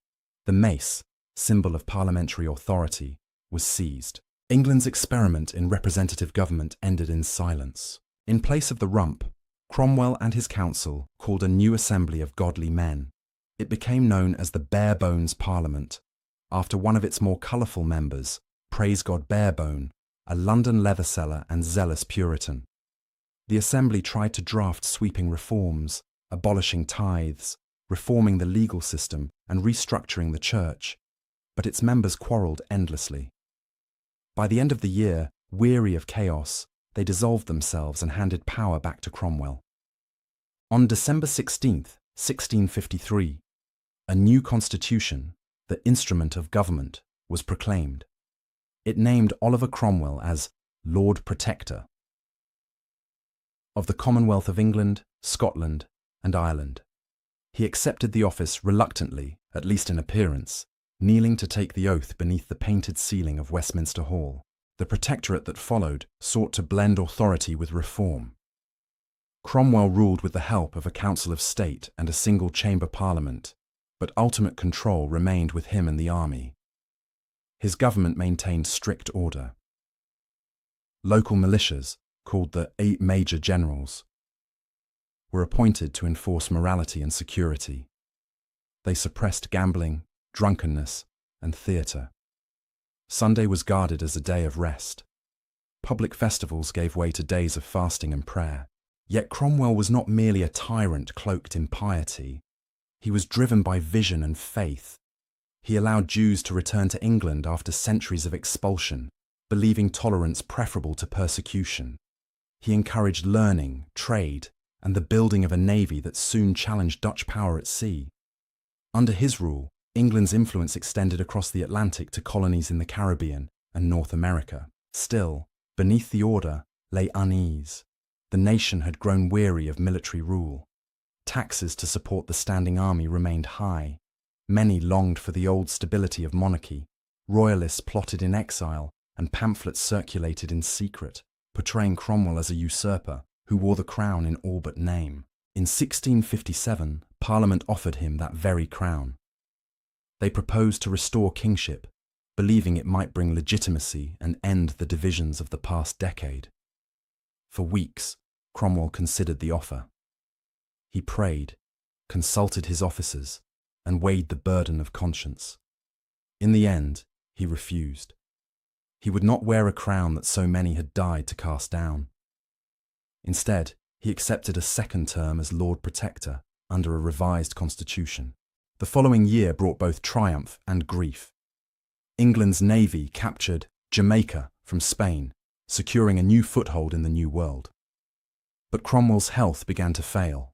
The mace, symbol of parliamentary authority, was seized. England's experiment in representative government ended in silence. In place of the Rump, Cromwell and his council called a new assembly of godly men. It became known as the Barebones Parliament, after one of its more colourful members, Praise God Barebone, a London leather seller and zealous Puritan. The assembly tried to draft sweeping reforms, abolishing tithes, reforming the legal system and restructuring the church, but its members quarrelled endlessly. By the end of the year, weary of chaos, they dissolved themselves and handed power back to Cromwell. On December 16th, 1653, a new constitution, the instrument of government, was proclaimed. It named Oliver Cromwell as Lord Protector of the Commonwealth of England, Scotland, and Ireland. He accepted the office reluctantly, at least in appearance, kneeling to take the oath beneath the painted ceiling of Westminster Hall. The protectorate that followed sought to blend authority with reform. Cromwell ruled with the help of a Council of State and a single-chamber parliament, but ultimate control remained with him and the army. His government maintained strict order. Local militias, called the 8 Major Generals, were appointed to enforce morality and security. They suppressed gambling, drunkenness, and theatre. Sunday was guarded as a day of rest. Public festivals gave way to days of fasting and prayer. Yet Cromwell was not merely a tyrant cloaked in piety. He was driven by vision and faith. He allowed Jews to return to England after centuries of expulsion, believing tolerance preferable to persecution. He encouraged learning, trade, and the building of a navy that soon challenged Dutch power at sea. Under his rule, England's influence extended across the Atlantic to colonies in the Caribbean and North America. Still, beneath the order lay unease. The nation had grown weary of military rule. Taxes to support the standing army remained high. Many longed for the old stability of monarchy. Royalists plotted in exile, and pamphlets circulated in secret, portraying Cromwell as a usurper who wore the crown in all but name. In 1657, Parliament offered him that very crown. They proposed to restore kingship, believing it might bring legitimacy and end the divisions of the past decade. For weeks, Cromwell considered the offer. He prayed, consulted his officers, and weighed the burden of conscience. In the end, he refused. He would not wear a crown that so many had died to cast down. Instead, he accepted a second term as Lord Protector under a revised constitution. The following year brought both triumph and grief. England's navy captured Jamaica from Spain, securing a new foothold in the New World. But Cromwell's health began to fail.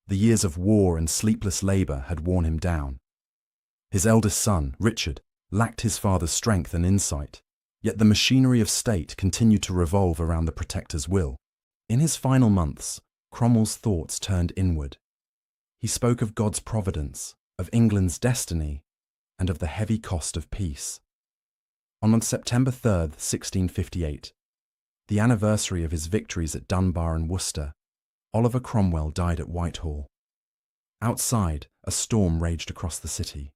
The years of war and sleepless labour had worn him down. His eldest son, Richard, lacked his father's strength and insight, yet the machinery of state continued to revolve around the Protector's will. In his final months, Cromwell's thoughts turned inward. He spoke of God's providence, of England's destiny, and of the heavy cost of peace. On September 3rd, 1658, the anniversary of his victories at Dunbar and Worcester, Oliver Cromwell died at Whitehall. Outside, a storm raged across the city.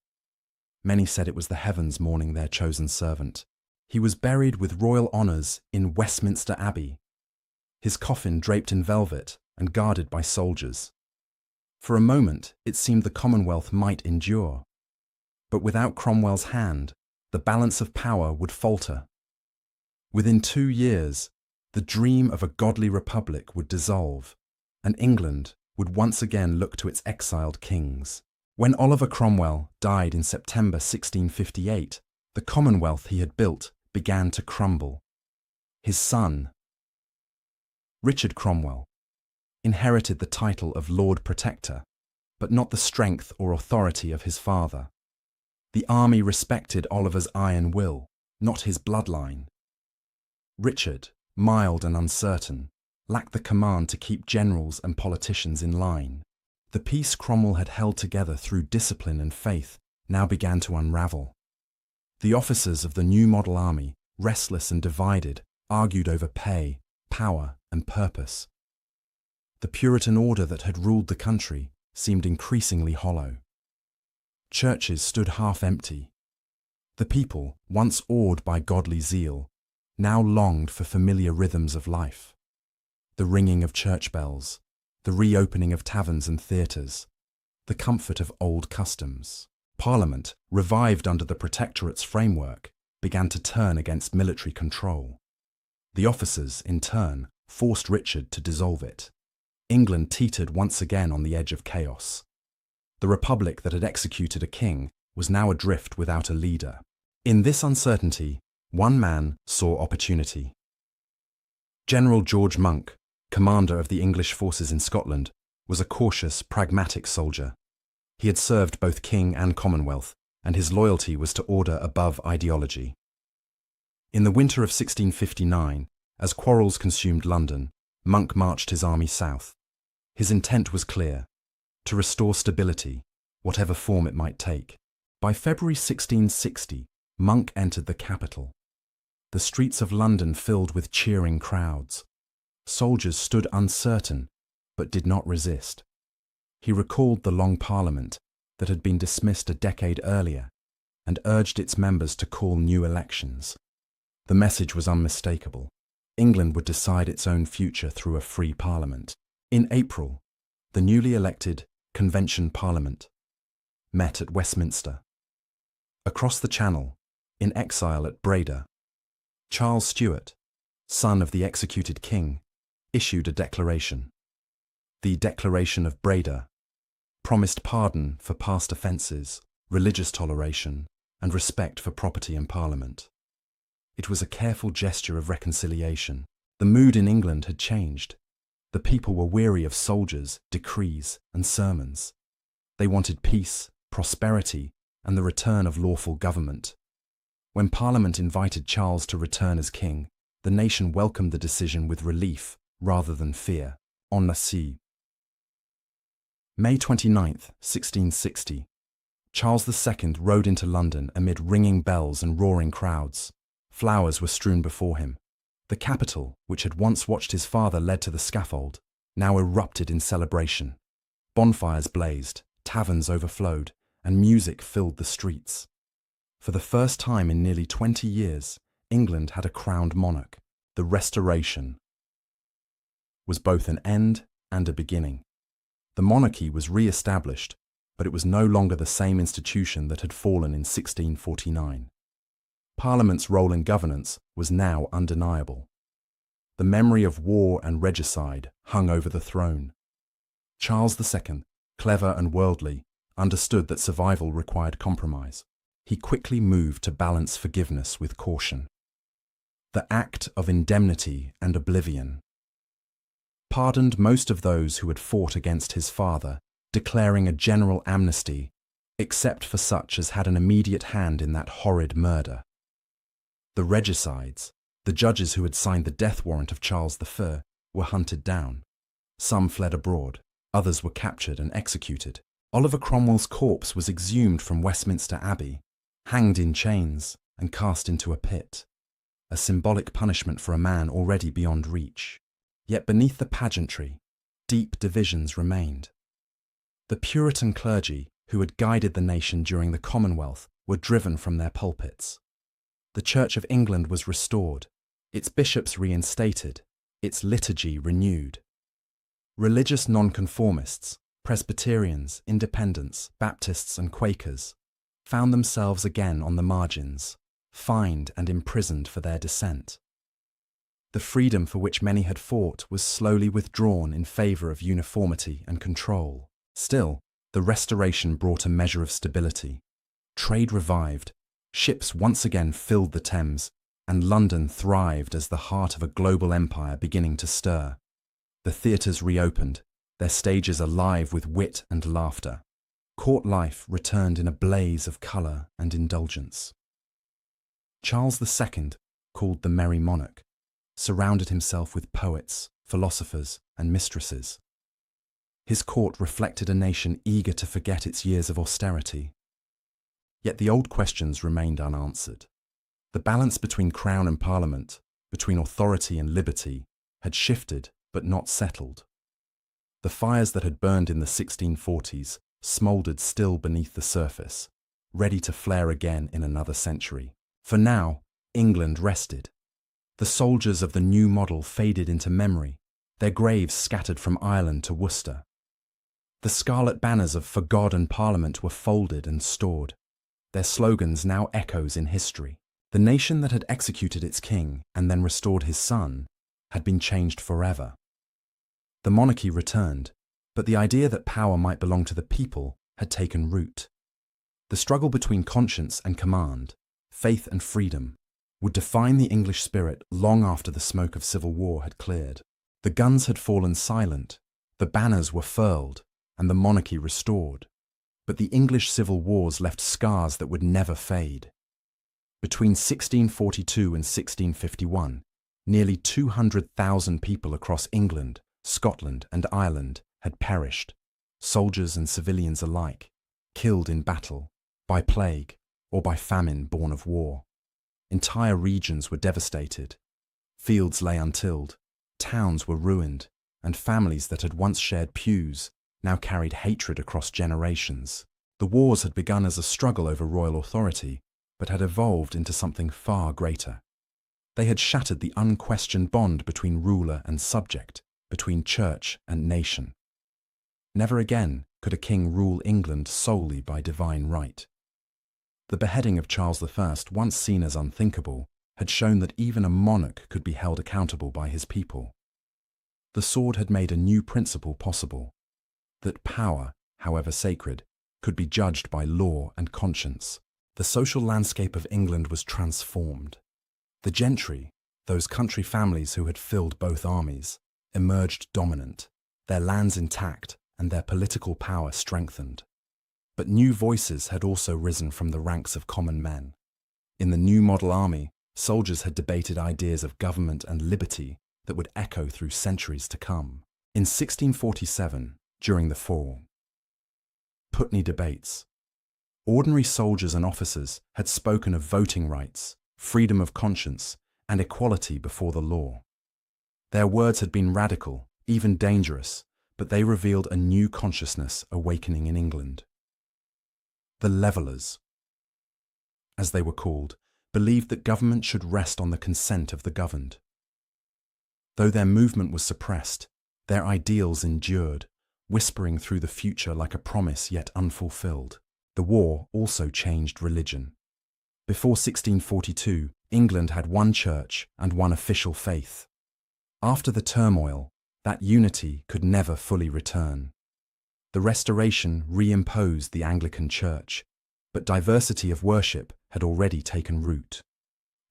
Many said it was the heavens mourning their chosen servant. He was buried with royal honours in Westminster Abbey, his coffin draped in velvet and guarded by soldiers. For a moment, it seemed the Commonwealth might endure. But without Cromwell's hand, the balance of power would falter. Within 2 years, the dream of a godly republic would dissolve, and England would once again look to its exiled kings. When Oliver Cromwell died in September 1658, the Commonwealth he had built began to crumble. His son, Richard Cromwell, inherited the title of Lord Protector, but not the strength or authority of his father. The army respected Oliver's iron will, not his bloodline. Richard, mild and uncertain, lacked the command to keep generals and politicians in line. The peace Cromwell had held together through discipline and faith now began to unravel. The officers of the new model army, restless and divided, argued over pay, power, and purpose. The Puritan order that had ruled the country seemed increasingly hollow. Churches stood half empty. The people, once awed by godly zeal, now longed for familiar rhythms of life. The ringing of church bells, the reopening of taverns and theatres, the comfort of old customs. Parliament, revived under the Protectorate's framework, began to turn against military control. The officers, in turn, forced Richard to dissolve it. England teetered once again on the edge of chaos. The republic that had executed a king was now adrift without a leader. In this uncertainty, one man saw opportunity. General George Monk, commander of the English forces in Scotland, was a cautious, pragmatic soldier. He had served both king and Commonwealth, and his loyalty was to order above ideology. In the winter of 1659, as quarrels consumed London, Monk marched his army south. His intent was clear: to restore stability, whatever form it might take. By February 1660, Monk entered the capital. The streets of London filled with cheering crowds. Soldiers stood uncertain, but did not resist. He recalled the Long Parliament that had been dismissed a decade earlier and urged its members to call new elections. The message was unmistakable. England would decide its own future through a free parliament. In April, the newly elected Convention Parliament met at Westminster. Across the Channel, in exile at Breda, Charles Stuart, son of the executed king, issued a declaration. The Declaration of Breda promised pardon for past offences, religious toleration, and respect for property and Parliament. It was a careful gesture of reconciliation. The mood in England had changed. The people were weary of soldiers, decrees, and sermons. They wanted peace, prosperity, and the return of lawful government. When Parliament invited Charles to return as king, the nation welcomed the decision with relief rather than fear. On Nassi. May 29, 1660. Charles II rode into London amid ringing bells and roaring crowds. Flowers were strewn before him. The capital, which had once watched his father led to the scaffold, now erupted in celebration. Bonfires blazed, taverns overflowed, and music filled the streets. For the first time in nearly 20 years, England had a crowned monarch. The Restoration was both an end and a beginning. The monarchy was re-established, but it was no longer the same institution that had fallen in 1649. Parliament's role in governance was now undeniable. The memory of war and regicide hung over the throne. Charles II, clever and worldly, understood that survival required compromise. He quickly moved to balance forgiveness with caution. The Act of Indemnity and Oblivion pardoned most of those who had fought against his father, declaring a general amnesty, except for such as had an immediate hand in that horrid murder. The regicides, the judges who had signed the death warrant of Charles I, were hunted down. Some fled abroad, others were captured and executed. Oliver Cromwell's corpse was exhumed from Westminster Abbey, hanged in chains, and cast into a pit, a symbolic punishment for a man already beyond reach. Yet beneath the pageantry, deep divisions remained. The Puritan clergy, who had guided the nation during the Commonwealth, were driven from their pulpits. The Church of England was restored, its bishops reinstated, its liturgy renewed. Religious nonconformists, Presbyterians, Independents, Baptists and Quakers, found themselves again on the margins, fined and imprisoned for their dissent. The freedom for which many had fought was slowly withdrawn in favour of uniformity and control. Still, the Restoration brought a measure of stability. Trade revived, ships once again filled the Thames, and London thrived as the heart of a global empire beginning to stir. The theatres reopened, their stages alive with wit and laughter. Court life returned in a blaze of colour and indulgence. Charles II, called the Merry Monarch, surrounded himself with poets, philosophers, and mistresses. His court reflected a nation eager to forget its years of austerity. Yet the old questions remained unanswered. The balance between Crown and Parliament, between authority and liberty, had shifted but not settled. The fires that had burned in the 1640s smouldered still beneath the surface, ready to flare again in another century. For now, England rested. The soldiers of the new model faded into memory, their graves scattered from Ireland to Worcester. The scarlet banners of For God and Parliament were folded and stored, their slogans now echoes in history. The nation that had executed its king and then restored his son had been changed forever. The monarchy returned, but the idea that power might belong to the people had taken root. The struggle between conscience and command, faith and freedom, would define the English spirit long after the smoke of civil war had cleared. The guns had fallen silent, the banners were furled, and the monarchy restored. But the English civil wars left scars that would never fade. Between 1642 and 1651, nearly 200,000 people across England, Scotland, and Ireland had perished, soldiers and civilians alike, killed in battle, by plague, or by famine born of war. Entire regions were devastated. Fields lay untilled, towns were ruined, and families that had once shared pews now carried hatred across generations. The wars had begun as a struggle over royal authority, but had evolved into something far greater. They had shattered the unquestioned bond between ruler and subject, between church and nation. Never again could a king rule England solely by divine right. The beheading of Charles I, once seen as unthinkable, had shown that even a monarch could be held accountable by his people. The sword had made a new principle possible, that power, however sacred, could be judged by law and conscience. The social landscape of England was transformed. The gentry, those country families who had filled both armies, emerged dominant, their lands intact and their political power strengthened. But new voices had also risen from the ranks of common men. In the new model army, soldiers had debated ideas of government and liberty that would echo through centuries to come. In 1647, during the fall, Putney debates, ordinary soldiers and officers had spoken of voting rights, freedom of conscience, and equality before the law. Their words had been radical, even dangerous, but they revealed a new consciousness awakening in England. The Levellers. as they were called, believed that government should rest on the consent of the governed. Though their movement was suppressed, their ideals endured, whispering through the future like a promise yet unfulfilled. The war also changed religion. Before 1642, England had one church and one official faith. After the turmoil, that unity could never fully return. The Restoration reimposed the Anglican Church, but diversity of worship had already taken root.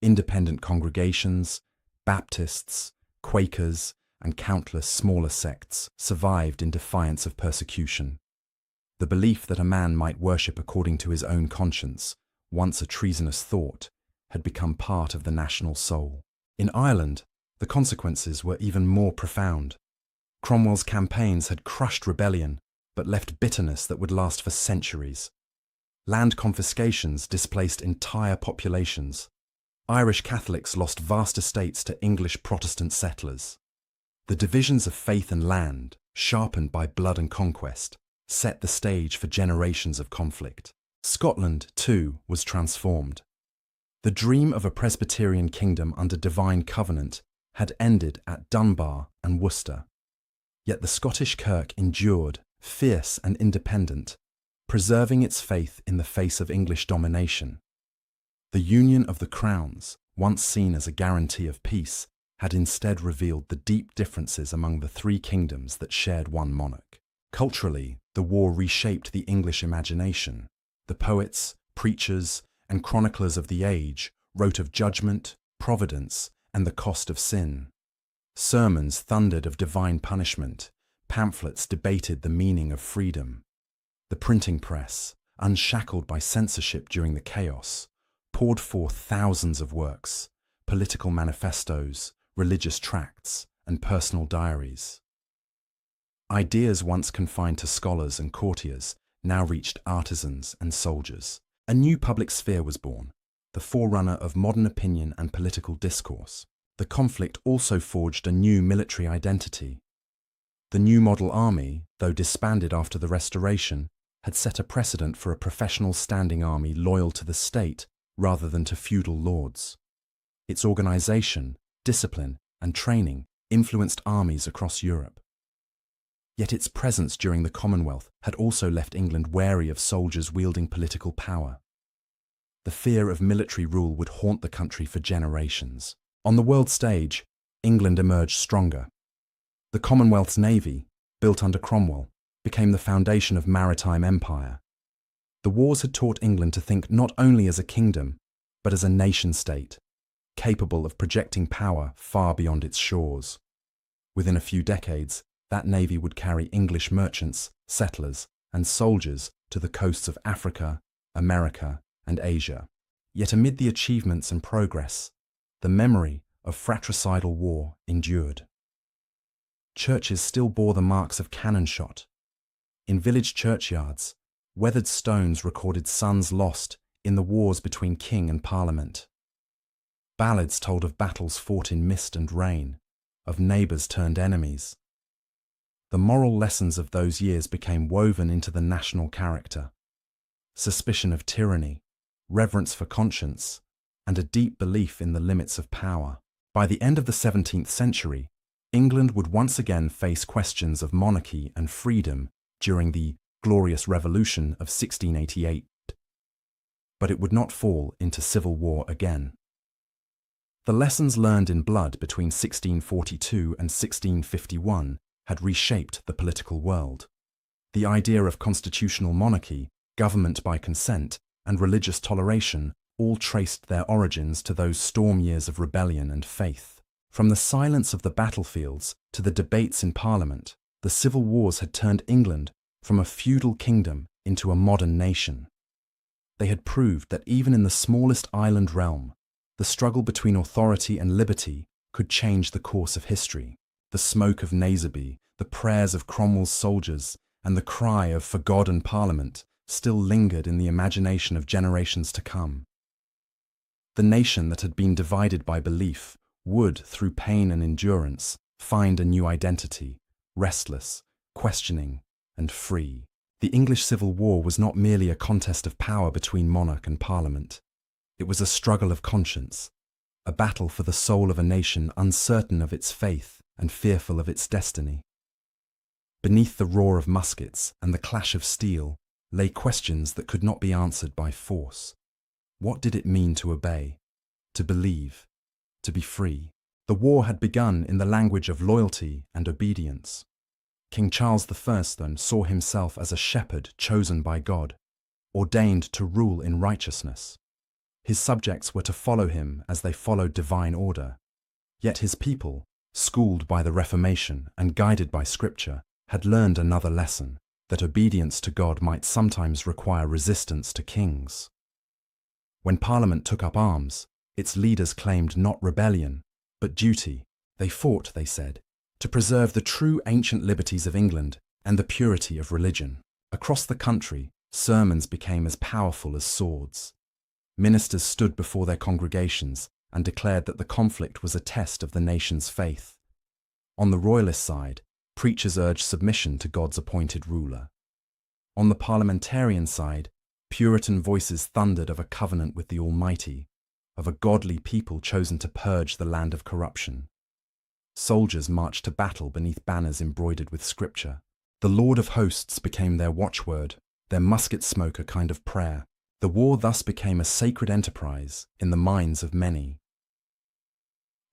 Independent congregations, Baptists, Quakers, and countless smaller sects survived in defiance of persecution. The belief that a man might worship according to his own conscience, once a treasonous thought, had become part of the national soul. In Ireland, the consequences were even more profound. Cromwell's campaigns had crushed rebellion, but left bitterness that would last for centuries. Land confiscations displaced entire populations. Irish Catholics lost vast estates to English Protestant settlers. The divisions of faith and land, sharpened by blood and conquest, set the stage for generations of conflict. Scotland, too, was transformed. The dream of a Presbyterian kingdom under divine covenant had ended at Dunbar and Worcester. Yet the Scottish Kirk endured, fierce and independent, preserving its faith in the face of English domination. The union of the crowns, once seen as a guarantee of peace, had instead revealed the deep differences among the three kingdoms that shared one monarch. Culturally, the war reshaped the English imagination. The poets, preachers, and chroniclers of the age wrote of judgment, providence, and the cost of sin. Sermons thundered of divine punishment. Pamphlets debated the meaning of freedom. The printing press, unshackled by censorship during the chaos, poured forth thousands of works, political manifestos, religious tracts, and personal diaries. Ideas once confined to scholars and courtiers now reached artisans and soldiers. A new public sphere was born, the forerunner of modern opinion and political discourse. The conflict also forged a new military identity. The new model army, though disbanded after the Restoration, had set a precedent for a professional standing army loyal to the state rather than to feudal lords. Its organization, discipline, and training influenced armies across Europe. Yet its presence during the Commonwealth had also left England wary of soldiers wielding political power. The fear of military rule would haunt the country for generations. On the world stage, England emerged stronger. The Commonwealth's navy, built under Cromwell, became the foundation of maritime empire. The wars had taught England to think not only as a kingdom, but as a nation-state, capable of projecting power far beyond its shores. Within a few decades, that navy would carry English merchants, settlers, and soldiers to the coasts of Africa, America, and Asia. Yet amid the achievements and progress, the memory of fratricidal war endured. Churches still bore the marks of cannon shot. In village churchyards, weathered stones recorded sons lost in the wars between king and parliament. Ballads told of battles fought in mist and rain, of neighbours turned enemies. The moral lessons of those years became woven into the national character. Suspicion of tyranny, reverence for conscience, and a deep belief in the limits of power. By the end of the 17th century, England would once again face questions of monarchy and freedom during the Glorious Revolution of 1688. But it would not fall into civil war again. The lessons learned in blood between 1642 and 1651 had reshaped the political world. The idea of constitutional monarchy, government by consent, and religious toleration all traced their origins to those storm years of rebellion and faith. From the silence of the battlefields to the debates in Parliament, the civil wars had turned England from a feudal kingdom into a modern nation. They had proved that even in the smallest island realm, the struggle between authority and liberty could change the course of history. The smoke of Naseby, the prayers of Cromwell's soldiers, and the cry of "For God and Parliament" still lingered in the imagination of generations to come. The nation that had been divided by belief would, through pain and endurance, find a new identity, restless, questioning, and free. The English Civil War was not merely a contest of power between monarch and parliament. It was a struggle of conscience, a battle for the soul of a nation uncertain of its faith and fearful of its destiny. Beneath the roar of muskets and the clash of steel lay questions that could not be answered by force. What did it mean to obey, to believe, to be free? The war had begun in the language of loyalty and obedience. King Charles I then saw himself as a shepherd chosen by God, ordained to rule in righteousness. His subjects were to follow him as they followed divine order. Yet his people, schooled by the Reformation and guided by Scripture, had learned another lesson, that obedience to God might sometimes require resistance to kings. When Parliament took up arms, its leaders claimed not rebellion, but duty. They fought, they said, to preserve the true ancient liberties of England and the purity of religion. Across the country, sermons became as powerful as swords. Ministers stood before their congregations and declared that the conflict was a test of the nation's faith. On the royalist side, preachers urged submission to God's appointed ruler. On the parliamentarian side, Puritan voices thundered of a covenant with the Almighty, of a godly people chosen to purge the land of corruption. Soldiers marched to battle beneath banners embroidered with Scripture. The Lord of Hosts became their watchword, their musket smoke a kind of prayer. The war thus became a sacred enterprise in the minds of many.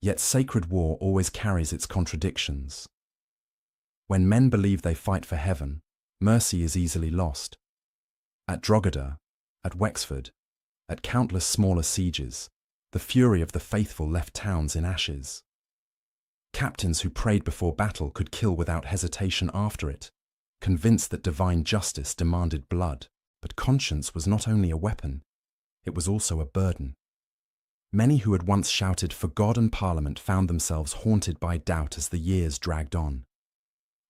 Yet sacred war always carries its contradictions. When men believe they fight for heaven, mercy is easily lost. At Drogheda, at Wexford, at countless smaller sieges, the fury of the faithful left towns in ashes. Captains who prayed before battle could kill without hesitation after it, convinced that divine justice demanded blood. But conscience was not only a weapon, it was also a burden. Many who had once shouted for God and Parliament found themselves haunted by doubt as the years dragged on.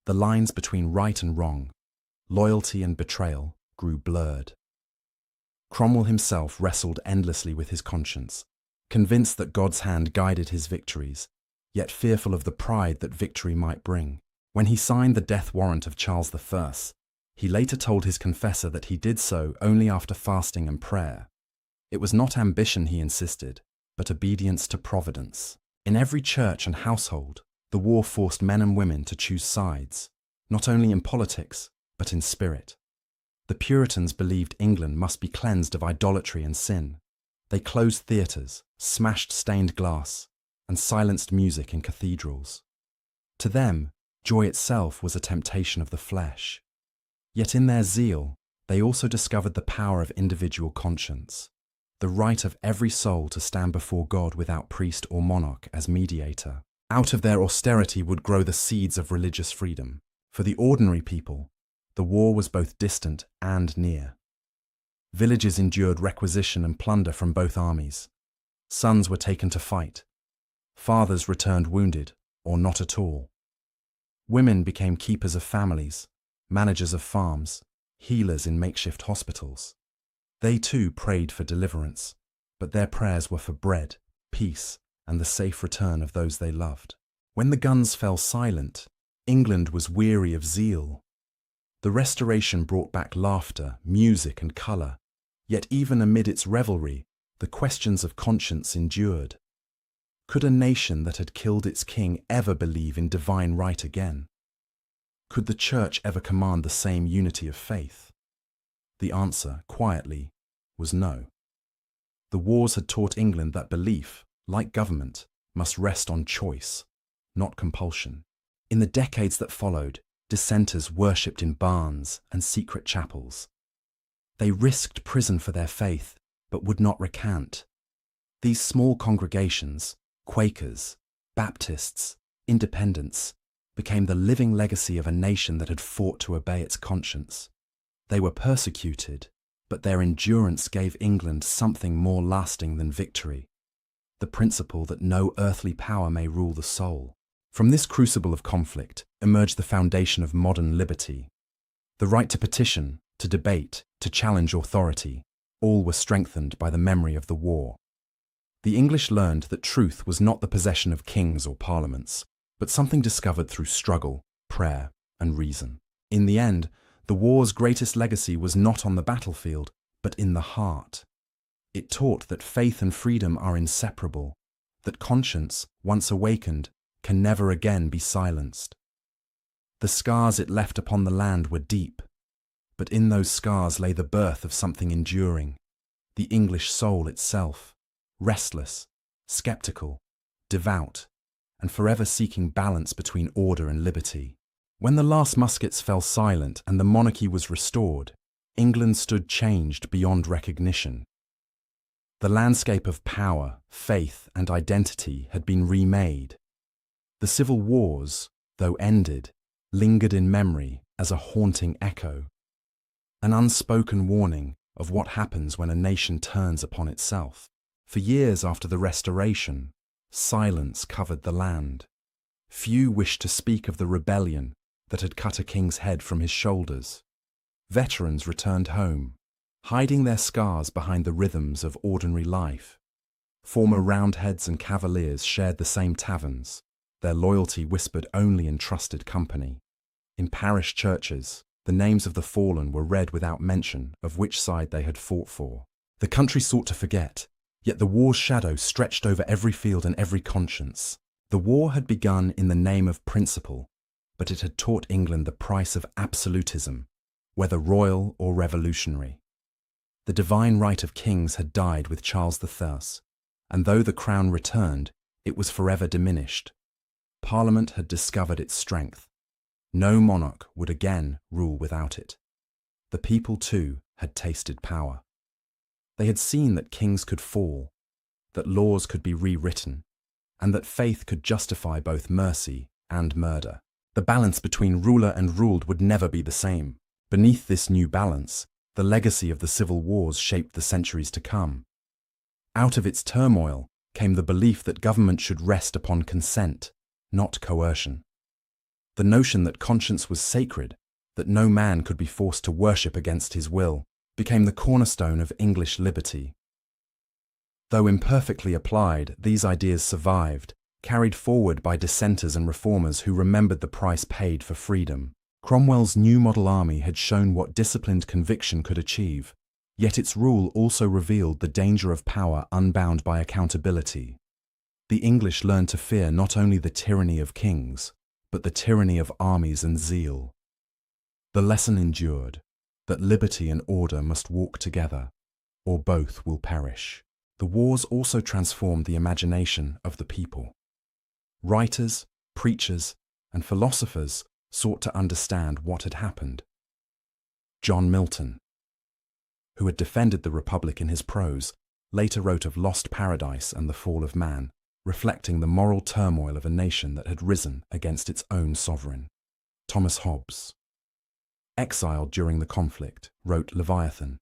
The lines between right and wrong, loyalty and betrayal, grew blurred. Cromwell himself wrestled endlessly with his conscience, convinced that God's hand guided his victories, yet fearful of the pride that victory might bring. When he signed the death warrant of Charles I, he later told his confessor that he did so only after fasting and prayer. It was not ambition, he insisted, but obedience to providence. In every church and household, the war forced men and women to choose sides, not only in politics, but in spirit. The Puritans believed England must be cleansed of idolatry and sin. They closed theatres, smashed stained glass, and silenced music in cathedrals. To them, joy itself was a temptation of the flesh. Yet in their zeal, they also discovered the power of individual conscience, the right of every soul to stand before God without priest or monarch as mediator. Out of their austerity would grow the seeds of religious freedom. For the ordinary people, the war was both distant and near. Villages endured requisition and plunder from both armies. Sons were taken to fight. Fathers returned wounded, or not at all. Women became keepers of families, managers of farms, healers in makeshift hospitals. They too prayed for deliverance, but their prayers were for bread, peace, and the safe return of those they loved. When the guns fell silent, England was weary of zeal. The Restoration brought back laughter, music, and colour, yet even amid its revelry, the questions of conscience endured. Could a nation that had killed its king ever believe in divine right again? Could the Church ever command the same unity of faith? The answer, quietly, was no. The wars had taught England that belief, like government, must rest on choice, not compulsion. In the decades that followed, dissenters worshipped in barns and secret chapels. They risked prison for their faith, but would not recant. These small congregations, Quakers, Baptists, Independents, became the living legacy of a nation that had fought to obey its conscience. They were persecuted, but their endurance gave England something more lasting than victory, the principle that no earthly power may rule the soul. From this crucible of conflict emerged the foundation of modern liberty. The right to petition, to debate, to challenge authority, all were strengthened by the memory of the war. The English learned that truth was not the possession of kings or parliaments, but something discovered through struggle, prayer, and reason. In the end, the war's greatest legacy was not on the battlefield, but in the heart. It taught that faith and freedom are inseparable, that conscience, once awakened, can never again be silenced. The scars it left upon the land were deep, but in those scars lay the birth of something enduring, the English soul itself, restless, skeptical, devout, and forever seeking balance between order and liberty. When the last muskets fell silent and the monarchy was restored, England stood changed beyond recognition. The landscape of power, faith, and identity had been remade. The civil wars, though ended, lingered in memory as a haunting echo, an unspoken warning of what happens when a nation turns upon itself. For years after the Restoration, silence covered the land. Few wished to speak of the rebellion that had cut a king's head from his shoulders. Veterans returned home, hiding their scars behind the rhythms of ordinary life. Former Roundheads and Cavaliers shared the same taverns, their loyalty whispered only in trusted company. In parish churches, the names of the fallen were read without mention of which side they had fought for. The country sought to forget, yet the war's shadow stretched over every field and every conscience. The war had begun in the name of principle, but it had taught England the price of absolutism, whether royal or revolutionary. The divine right of kings had died with Charles I, and though the crown returned, it was forever diminished. Parliament had discovered its strength. No monarch would again rule without it. The people, too, had tasted power. They had seen that kings could fall, that laws could be rewritten, and that faith could justify both mercy and murder. The balance between ruler and ruled would never be the same. Beneath this new balance, the legacy of the civil wars shaped the centuries to come. Out of its turmoil came the belief that government should rest upon consent, not coercion. The notion that conscience was sacred, that no man could be forced to worship against his will, became the cornerstone of English liberty. Though imperfectly applied, these ideas survived, carried forward by dissenters and reformers who remembered the price paid for freedom. Cromwell's new model army had shown what disciplined conviction could achieve, yet its rule also revealed the danger of power unbound by accountability. The English learned to fear not only the tyranny of kings, but the tyranny of armies and zeal. The lesson endured, that liberty and order must walk together, or both will perish. The wars also transformed the imagination of the people. Writers, preachers, and philosophers sought to understand what had happened. John Milton, who had defended the Republic in his prose, later wrote of lost paradise and the fall of man, reflecting the moral turmoil of a nation that had risen against its own sovereign. Thomas Hobbes, exiled during the conflict, wrote Leviathan,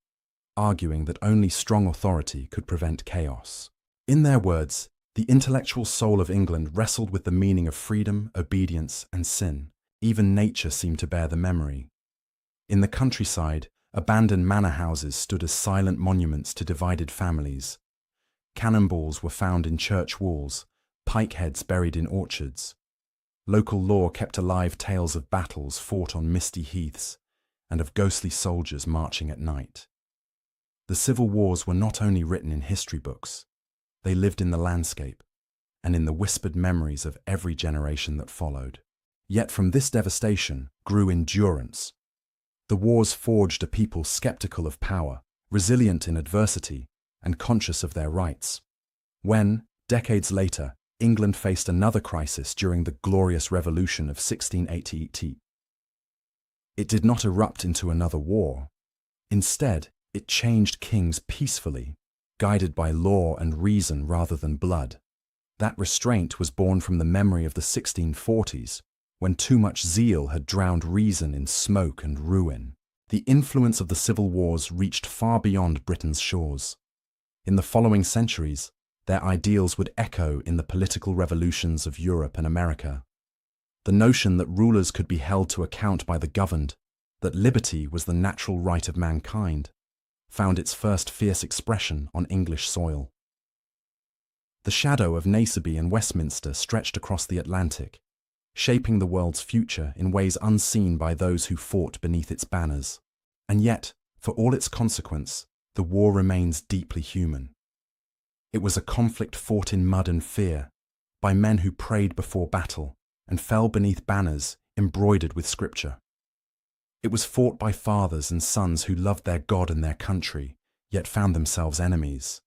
arguing that only strong authority could prevent chaos. In their words, the intellectual soul of England wrestled with the meaning of freedom, obedience, and sin. Even nature seemed to bear the memory. In the countryside, abandoned manor houses stood as silent monuments to divided families. Cannonballs were found in church walls, pike heads buried in orchards. Local lore kept alive tales of battles fought on misty heaths and of ghostly soldiers marching at night. The civil wars were not only written in history books, they lived in the landscape and in the whispered memories of every generation that followed. Yet from this devastation grew endurance. The wars forged a people skeptical of power, resilient in adversity, and conscious of their rights. When, decades later, England faced another crisis during the Glorious Revolution of 1688, it did not erupt into another war. Instead, it changed kings peacefully, guided by law and reason rather than blood. That restraint was born from the memory of the 1640s, when too much zeal had drowned reason in smoke and ruin. The influence of the civil wars reached far beyond Britain's shores. In the following centuries, their ideals would echo in the political revolutions of Europe and America. The notion that rulers could be held to account by the governed, that liberty was the natural right of mankind, found its first fierce expression on English soil. The shadow of Naseby and Westminster stretched across the Atlantic, shaping the world's future in ways unseen by those who fought beneath its banners. And yet, for all its consequence, the war remains deeply human. It was a conflict fought in mud and fear, by men who prayed before battle and fell beneath banners embroidered with scripture. It was fought by fathers and sons who loved their God and their country, yet found themselves enemies.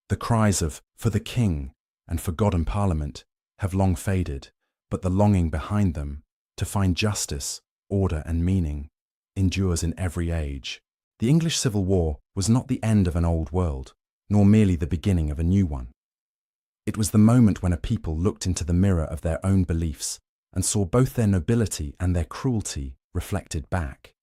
The cries of "for the King" and "for God and Parliament" have long faded, but the longing behind them, to find justice, order and meaning, endures in every age. The English Civil War was not the end of an old world, nor merely the beginning of a new one. It was the moment when a people looked into the mirror of their own beliefs and saw both their nobility and their cruelty reflected back.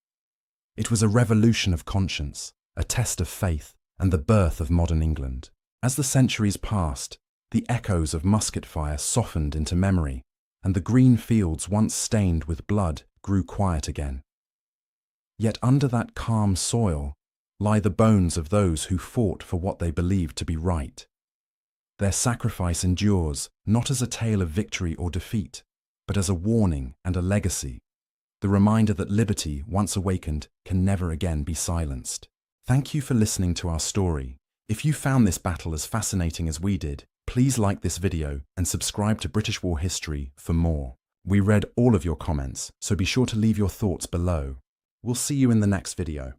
It was a revolution of conscience, a test of faith, and the birth of modern England. As the centuries passed, the echoes of musket fire softened into memory, and the green fields once stained with blood grew quiet again. Yet under that calm soil lie the bones of those who fought for what they believed to be right. Their sacrifice endures not as a tale of victory or defeat, but as a warning and a legacy, the reminder that liberty, once awakened, can never again be silenced. Thank you for listening to our story. If you found this battle as fascinating as we did, please like this video and subscribe to British War History for more. We read all of your comments, so be sure to leave your thoughts below. We'll see you in the next video.